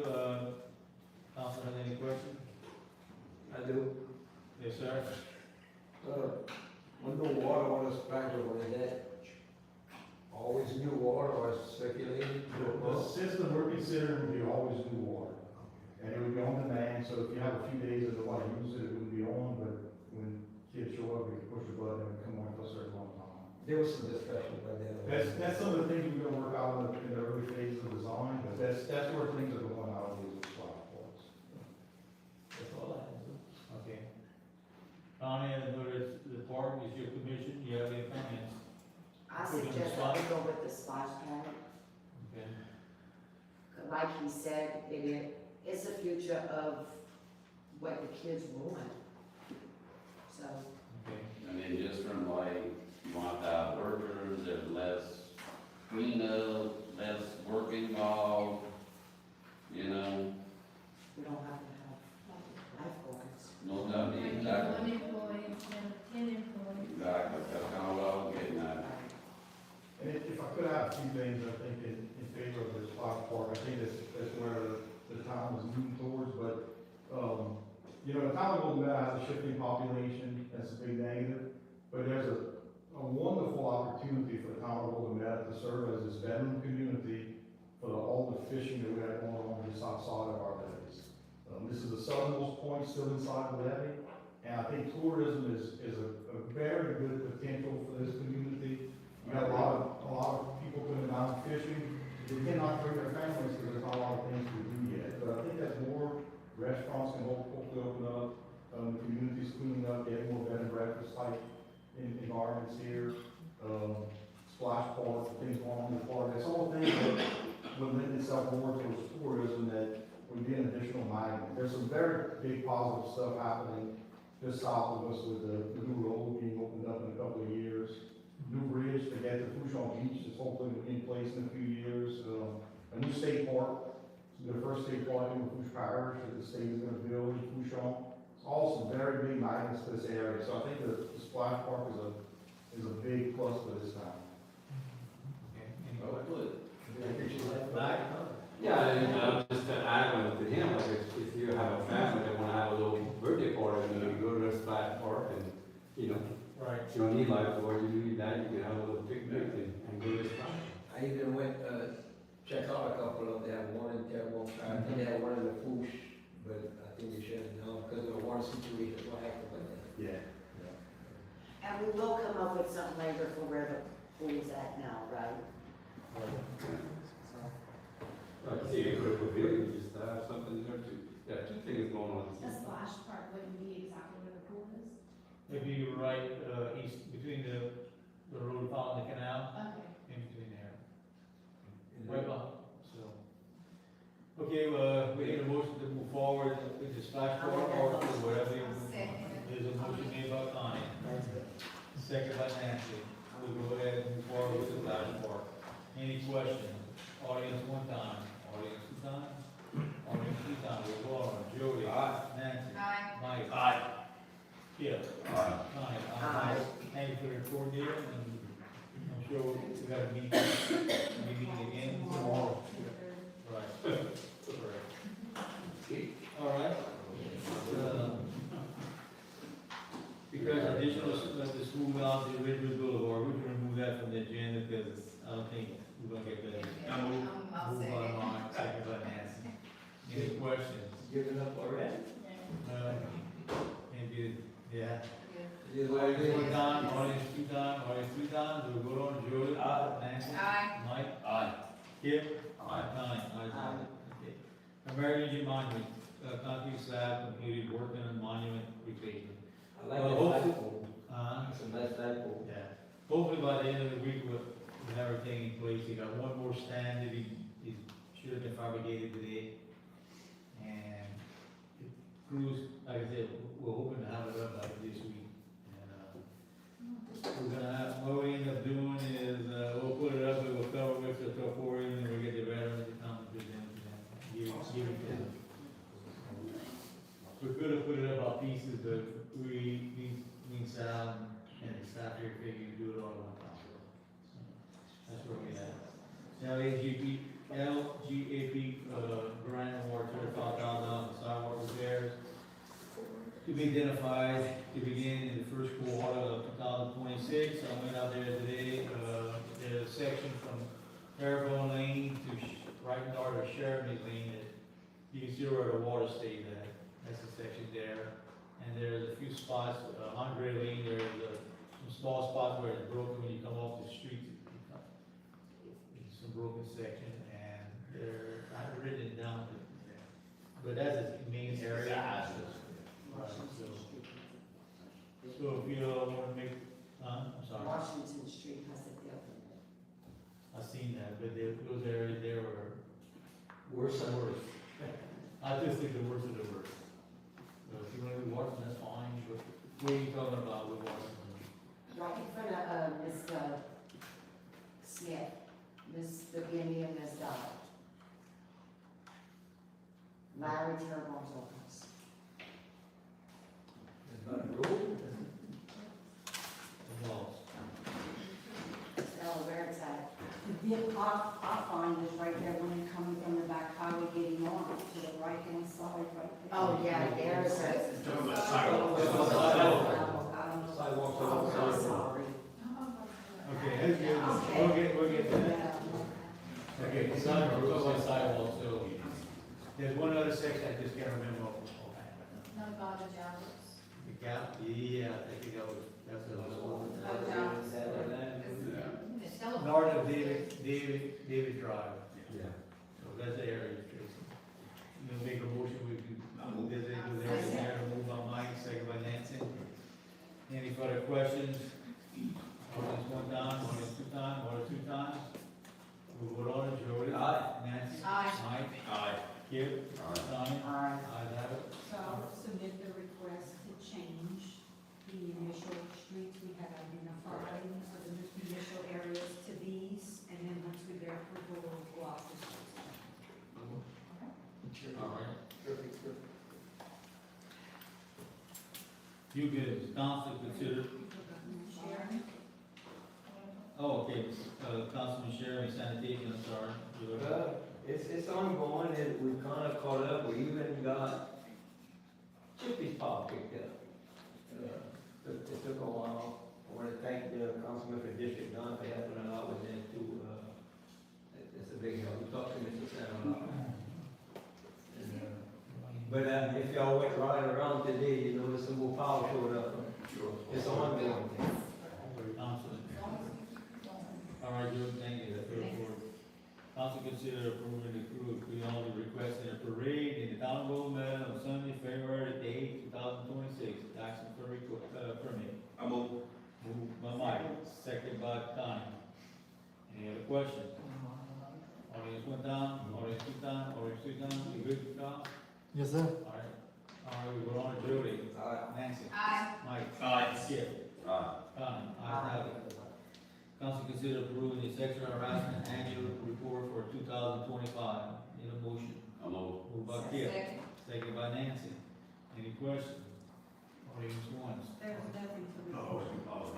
Council has any questions? I do. Yes, sir. When the water on the sprinkler, was that always new water or circulating? The system we're considering would be always new water, and it would be on demand, so if you have a few days that nobody uses it, it wouldn't be on, but when kids show up, we can push the button and it come on for a certain amount of time. There was some discussion about that. That's some of the things we're gonna work out in the early phases of design, but that's where things are going out of these splash parks. That's all I have. Okay. Connie, as good as the park is your commission, you have any comments? I Put it on the suggest spot. that we go with the splash pad. Okay. Like he said, it's the future of what the kids want. So, Okay. And then just from like, you want to have workers, there's less cleanup, less work involved, you know, we don't have to have lifeguards. no doubt, Maybe exactly. one employee instead of 10 employees. Exactly, that's kind of what I was getting at. And if I could add a few things, I think in favor of the splash park, I think that's where the town was moving towards, but, you know, the town of Golden Meadow has a shifting population, that's a big negative, but there's a wonderful opportunity for the town of Golden Meadow to serve as this veteran community for all the fishing that we have going on just outside of our levees. This is the southernmost point still inside the levee, and I think tourism is a very good potential for this community. You got a lot of people coming down fishing. They cannot bring their families because there's not a lot of things to do yet. But I think as more restaurants can hopefully open up, the community's cleaning up, getting more bed and breakfast type environments here. Splash park, things going on in the park. That's all things that would lend itself more towards tourism that would be an additional magnet. There's some very big positive stuff happening just south of us with the new road being opened up in a couple of years. New bridge to get to Fouchon Beach is hopefully in place in a few years. A new state park, the first state park in Fouche Parish that the state is gonna build in Fouchon. It's all some very big magnets to this area, so I think the splash park is a big plus for this town. Okay. Any questions? Back. Yeah, and just to add on to him, like if you have a family that wanna have a little birthday party, you go to a splash park and, you know, Right. you don't need lifeguards, you do that, you can have a little picnic and go to the splash. I even went, check out a couple of them, they have one in Terrebonne, I think they have one in the Fouche, but I think they shut it down because of the water situation, what happened with that. Yeah. And we will come up with something later for where the pool's at now, right? Like, see, a quick pavilion, just to have something there too. Yeah, two things going on. A splash park wouldn't be exactly where the pool is. Maybe you're right, east, between the road following the canal, Okay. in between there. Right about, so. Okay, we need a motion to move forward with the splash park or whatever. There's a motion made by Connie, second by Nancy. We'll go ahead and move forward with the splash park. Any questions? Audience one time, audience two times, audience three times. We'll go on. Jody. Nancy. Mike. Kip. Connie. Aye. Thank you for your report here, and I'm sure we got a meeting again tomorrow. Right. All right. Because additional, the school grounds, the Ridgewood Boulevard, we can remove that from the agenda because I don't think we're gonna get that. I'll Move say by it. Mark, second by Nancy. Any questions? Giving up already? Maybe, yeah. It is what it Audience one is. time, audience two time, audience three times, we'll go on, Jody. Nancy. Aye. Mike. Aye. Kip. Connie. Okay. American Legion Monument, concrete slab completed, working on monument replacement. I like Well, the hopefully- flagpole. It's a nice flagpole. Yeah, hopefully by the end of the week we'll have everything in place. He got one more stand that he should have been fabricated today. And the crews, like I said, we're hoping to have it up like this week. And, we're gonna have, what we end up doing is, we'll put it up, we'll cover with the torporium, and we'll get the veterans to come and present to them, give it to them. We could have put it up on pieces, but me and Sal and the staff here figured to do it all at one time. So, that's where we at. LGAP, grant award $35,000 sidewalk repairs to be identified to begin in the first quarter of 2026. I went out there today, there's a section from Terrebonne Lane to right north of Sheridan Lane that you can see where the water stays at. That's the section there. And there's a few spots, Andre Lane, there's some small spots where it's broken when you come off the street. It's some broken section, and I've written it down, but that's a main area. Right, so if you wanna make, I'm sorry. Washington Street has a building. I've seen that, but those areas there were Worse and worse. I just think the worst of the worst. So if you want to do Washington, that's fine, but what are you talking about with Washington? Right in front of, Mr. Smith, Mr. Gimme and Ms. Dodd. Larry Terrebonne's office. It's not a road. The walls. Oh, where it's at. Our find is right there when you're coming from the back highway getting on to the right hand side right there. Oh, yeah, there's a. Sidewalks on the side. Sorry. Okay, that's good, we'll get to that. Okay, sidewalk, we're talking about sidewalks, so there's one other section I just can't remember offhand. Not about the Javits. The gap, yeah, I think that's a little. It's still. North of David Drive, Yeah. so that's the area, Tracy. You know, make a motion, we can, there's a there, move by Mike, second by Nancy. Any further questions? Ordinance one time, ordinance two time, ordinance two times? We vote on it, Jody? Aye. Nancy? Aye. Mike? Aye. Kip? Donnie? Aye. Ayes have it. So I'll submit the request to change the initial streets we had identified for the initial areas to these, and then once we get approval, we'll go off the streets. All right. Perfect. You good, council consider, Sharon? oh, okay, Councilman Sherman, sanitation, I'm sorry. You go. It's ongoing, we've kind of caught up, we even got Chippy's Pop picked up. It took a while. I want to thank the councilman for District Nine for helping a lot with that too. It's a big help. We talked to Mr. Sam a lot. But if y'all went riding around today, you noticed some more power showed up. It's ongoing. Council. All right, Joe, thank you, that's very important. Council consider approving the crew of Creole requesting a parade in the town of Golden Meadow on Sunday, February the 8th, 2026, taxing for permit. I move. Moved by Mike, second by Connie. Any other questions? Audience one time, audience two time, audience three time, you good, Carl? Yes, sir. All right, we go on to Jody. Nancy. Aye. Mike. Aye. Skip. Aye. Connie. Ayes have it. Council consider approving the sexual harassment annual report for 2025. Need a motion? I'm over. Moved by Kip, Second. second by Nancy. Any questions? Audience one. There's nothing to Oh, report.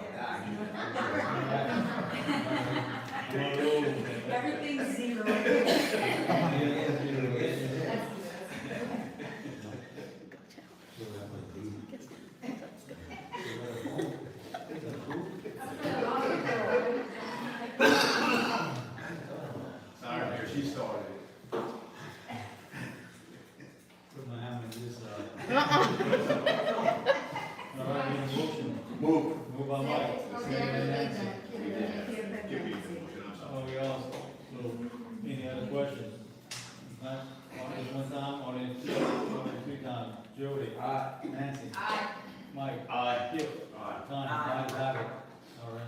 Everything's zero. Sorry, here, she started it. Put my hand in this, All right, need a motion. Move. Move by Mike, second by Nancy. Give me the motion, I'm sorry. Oh, we all, so, any other questions? Not, audience one time, audience two, audience three times. Jody. Aye. Nancy. Aye. Mike. Aye. Skip. Aye. Connie, ayes have it. All right.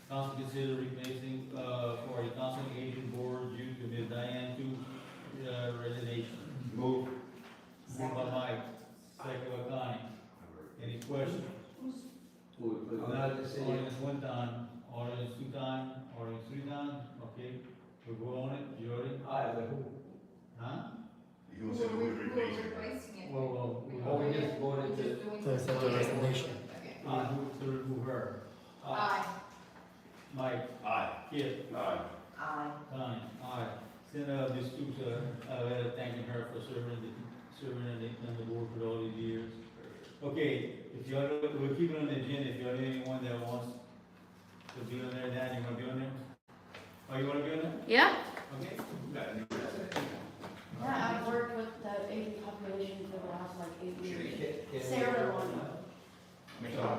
Council consider replacing, for a council agent board due to Ms. Diane Tu, resignation. Move. Moved by Mike, second by Connie. Any questions? Audience one time, audience two time, audience three time, okay? We'll go on it, Jody? Aye, but who? Huh? You gonna say who is replacing? Replacing it. Well, Oh, we just voted to. To accept the resignation. to remove her. Aye. Mike, Aye. Kip, Aye. Aye. Connie, aye. Send this to, a letter thanking her for serving on the board for all these years. Okay, if you are, we'll keep it on the agenda, if you have anyone that wants to be on there, Dan, you wanna be on there? Oh, you wanna be on there? Yeah. Okay. Yeah, I've worked with the Asian population for the last like 8 years. Can- Sarah Lanya. Sarah,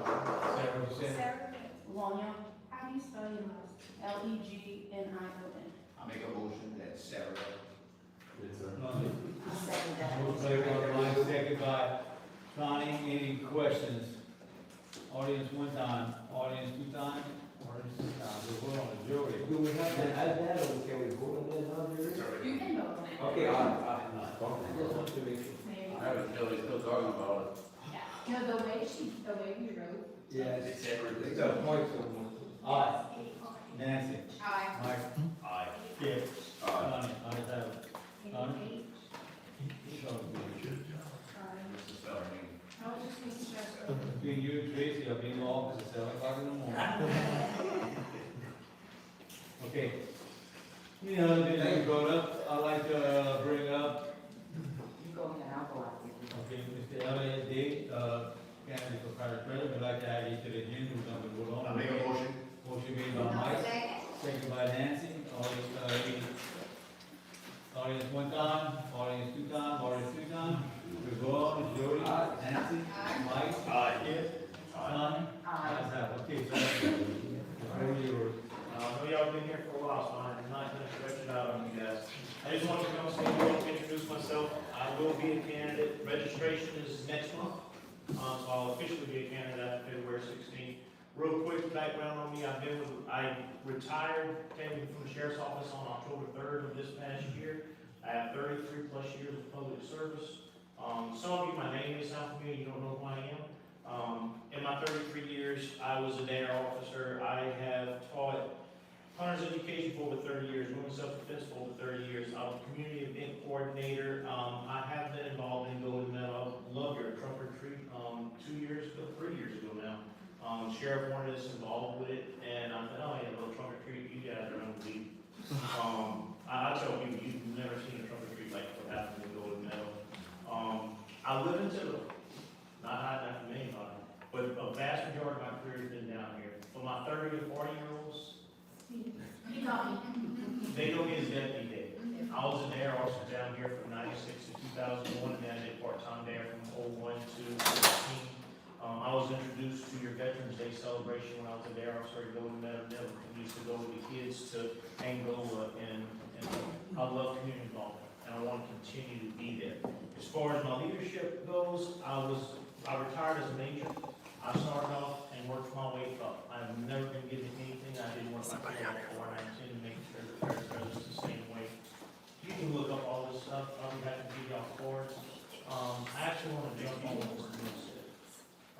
what you said? Sarah, Lanya, how do you spell your last? Legnion. I make a motion that Sarah. I second that. Motion by Mike, second by Connie, any questions? Audience one time, audience two time, audience three time, we'll vote on the jury. Do we have to add that, or can we vote on that now, Jerry? You can vote on it. Okay, I just want to make sure. Maybe. I have a feeling still talking about Yeah. No, the way you wrote. Yes. It's everything. It's a point someone. Aye. Nancy, Aye. Mike, Aye. Kip, it. Aye. Connie, ayes have it. Connie? I was just making sure. Between you and Tracy, I'll be in the office at 7 o'clock in the morning. Okay. Any other things that you brought up, I'd like to bring up, You go ahead, I'll go after you. okay, Mr. Elliott Day, candidate for private credit, we'd like to add you to the agenda, we're gonna vote on. I make a motion. Motion made by Mike, second by Nancy, audience one time, audience two time, audience three time. We go on, Jody, Nancy, Mike, Aye. Kip, Connie. Aye. Ayes have it. Okay, so, before yours. I know y'all been here for a while, so I'm not gonna stretch it out on you guys. I just want to come say, introduce myself. I will be a candidate. Registration is next month. So I'll officially be a candidate after February 16th. Real quick background on me, I retired, came from the sheriff's office on October 3rd of this past year. I have 33 plus years of public service. Some of you, my name may sound familiar, you don't know who I am. In my 33 years, I was a DARE officer. I have taught Hunter's education for over 30 years, women's self-defense for over 30 years. I was a community event coordinator. I have been involved in Golden Meadow. Love your trunk or treat. 3 years ago now. Sheriff wanted us involved with it, and I thought, oh yeah, a little trunk or treat, you guys are unbelievable. I tell people, you've never seen a trunk or treat like what happened in Golden Meadow. I live in Citadel, not hiding that from anybody, but a vast majority of my career has been down here. For my 30 to 40-year-olds, they know me as Deputy Day. I was a DARE officer down here from 96 to 2001, and then I did part-time DARE from 01 to 15. I was introduced to your Veterans Day celebration when I was a DARE officer at Golden Meadow. We used to go with the kids to Angola, and I love community involvement, and I want to continue to be there. As far as my leadership goes, I retired as a major. I started off and worked my way up. I've never been given anything I didn't work my way up for, and I intend to make sure that there's presence the same way. You can look up all this stuff. I'll be happy to give y'all cards. I actually want to jump on what we're doing today.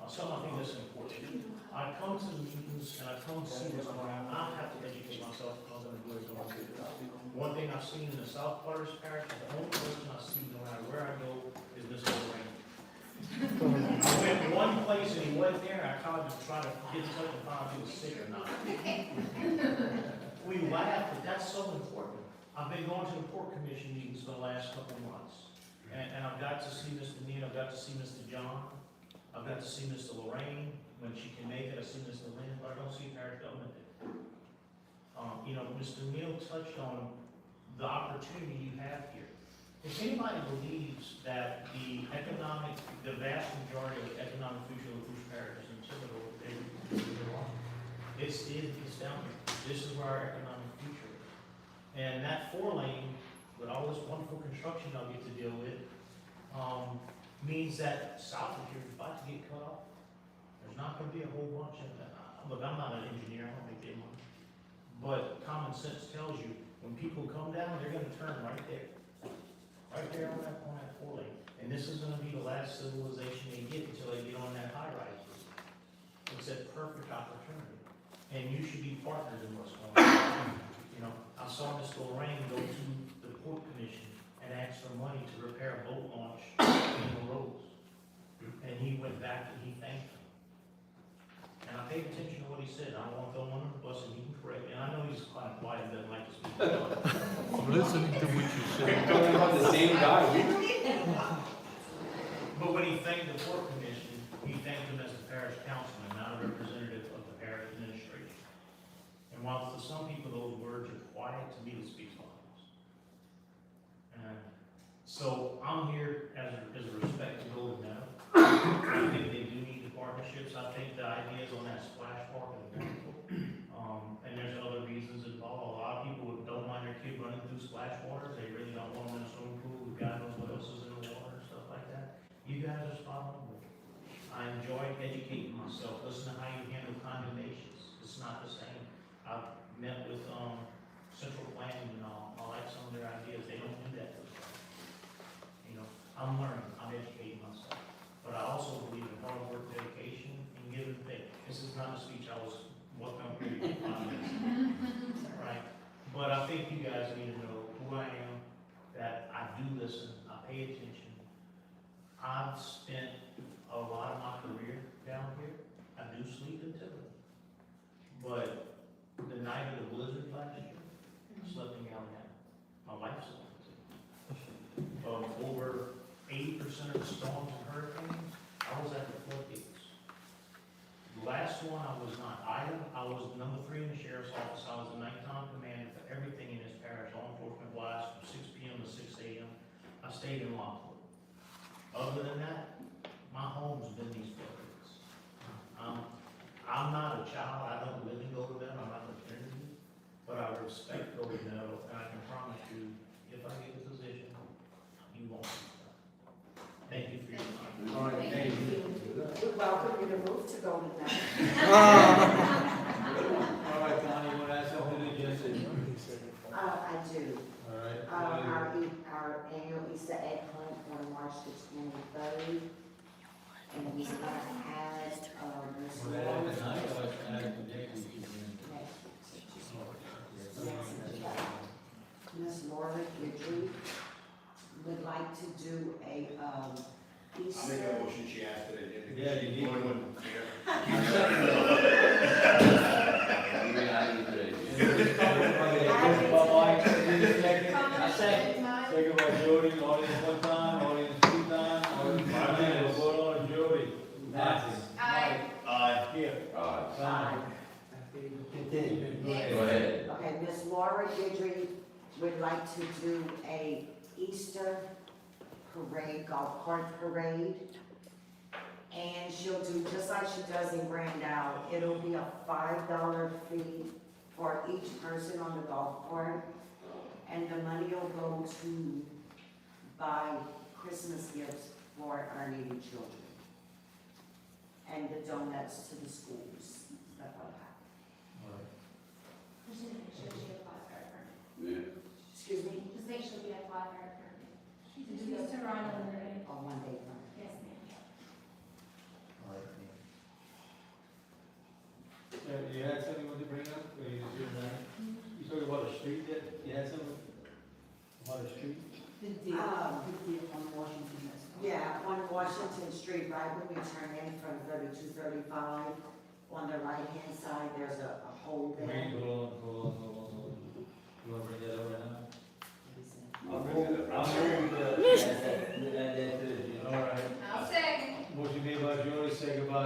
Something I think that's important. I come to the meetings and I come to see what's going on. I have to educate myself because I'm doing something. One thing I've seen in the South Butters Parish, the only person I see no matter where I go is Mr. Lorraine. I went one place and he wasn't there, I tried to get in touch and find out if he was sick or not. We laugh, but that's so important. I've been going to the Port Commission meetings for the last couple of months. And I've got to see Mr. Neal, I've got to see Mr. John, I've got to see Mr. Lorraine, when she can make it, I see Mr. Lynn, but I don't see parish government there. Mr. Neal touched on the opportunity you have here. If anybody believes that the vast majority of the economic future of Lafourche Parish is in Citadel, they're wrong. It's down here. This is where our economic future is. And that 4-lane, with all this wonderful construction I'll get to deal with, means that south of here is about to get cut off. There's not gonna be a whole bunch of that. Look, I'm not an engineer, I don't make that money. But common sense tells you, when people come down, they're gonna turn right there. Right there on that 4 lane. And this is gonna be the last civilization they get until they get on that high rise. It's a perfect opportunity. And you should be partners in what's going on. You know, I saw Mr. Lorraine go to the Port Commission and ask for money to repair a boat launch in the roads. And he went back and he thanked them. And I paid attention to what he said. I don't want to throw him under the bus and he can correct me. And I know he's kind of quiet and doesn't like to speak. I'm listening to what you We're say. talking about the same guy. But when he thanked the Port Commission, he thanked them as the parish councilman, not a representative of the parish administration. And while to some people those words are quiet, to me it speaks volumes. And so I'm here as a respect to Golden Meadow. I think they do need the partnerships. I think the ideas on that splash park are wonderful. And there's other reasons involved. A lot of people don't mind their kid running through splash waters. They really don't want them in a swimming pool. God knows what else is in the water and stuff like that. You guys are spot on with it. I enjoy educating myself. Listen to how you handle condemnations. It's not the same. I've met with central planning and all. I like some of their ideas. They don't do that. You know, I'm learning. I'm educating myself. But I also believe in hard work, dedication, and give and take. This is not a speech I was what I'm reading. Right? But I think you guys need to know who I am, that I do listen, I pay attention. I've spent a lot of my career down here. I do sleep until it. But the night of the blizzard last year, I slept in Galveston. My wife slept until. Over 80% of the storms and hurricanes, I was at the floodgates. The last one, I was not idle. I was number 3 in the sheriff's office. I was the nighttime commander for everything in this parish, law enforcement wise, from 6 p.m. to 6 a.m. I stayed in Lockwood. Other than that, my home's been these floodgates. I'm not a child. I don't live in Golden Meadow. I'm not a Trinity. But I respect Golden Meadow, and I can promise you, if I get the position, you won't be stuck. Thank you for your time. All right, thank you. We're welcome you to move to Golden Meadow. All right, Connie, you want to add something to the agenda? I do. All right. Our annual Easter egg hunt on March the 23rd. And we're gonna add, Ms. Was that Laura. at night or at the day? Ms. Laura Guidry would like to do a, Easter. motion she asked that it. Yeah, you need one. Second by Jody, audience 1 time, audience 2 time, audience 5 minutes. We'll vote on Jody. Nancy. Aye. Aye. Here. Aye. Continue. Go ahead. Go ahead. Okay, Ms. Laura Guidry would like to do a Easter parade, golf cart parade. And she'll do, just like she does in Grand Isle, it'll be a $5 fee for each person on the golf cart. And the money will go to buy Christmas gifts for our needy children. And the donuts to the schools, stuff like that. All right. Just need to make sure she applies for a permit. Yeah. Excuse me? Just make sure we apply for a permit. She's used to run on the day. On 1 day. Yes, ma'am. All right. You had something you wanted to bring up, or you just doing that? You talking about a street that, you had something about a street? On Washington, that's. Yeah, on Washington Street, right when we turn in from 3235, on the right-hand side, there's a hole there. Wait, hold on. You wanna bring that up right now? I'm moving to add that to the agenda. All right. I'll second. Motion made by Jody, second by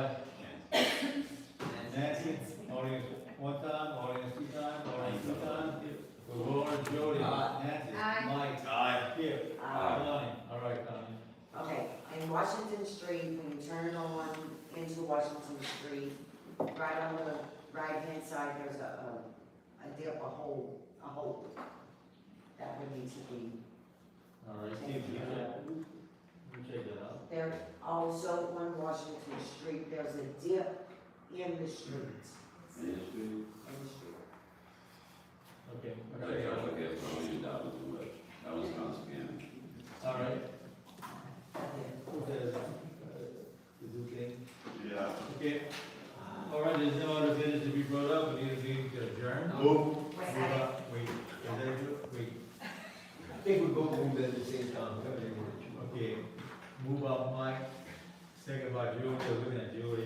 Nancy. Audience 1 time, audience 2 time, audience 2 time. We'll vote on Jody, Nancy, Aye. Mike. Aye. Here. Uh, Connie. All right, Connie. Okay, in Washington Street, when you turn on into Washington Street, right on the right-hand side, there's a hole that would need to be. All right, Steve, you check that out. There also on Washington Street, there's a dip in the street. Main Street. In the street. Okay. I got a couple of guests, but I don't use that one too much. That one's kind of scammy. All right. Yeah. Okay. Is it okay? Yeah. Okay. All right, there's no other business to be brought up, we need a meeting to adjourn. Move. Wait, Wait, is that good? Wait, I think we both moved at the same time, whatever you want. okay. Move up, Mike. Second by Julie, so looking at Julie.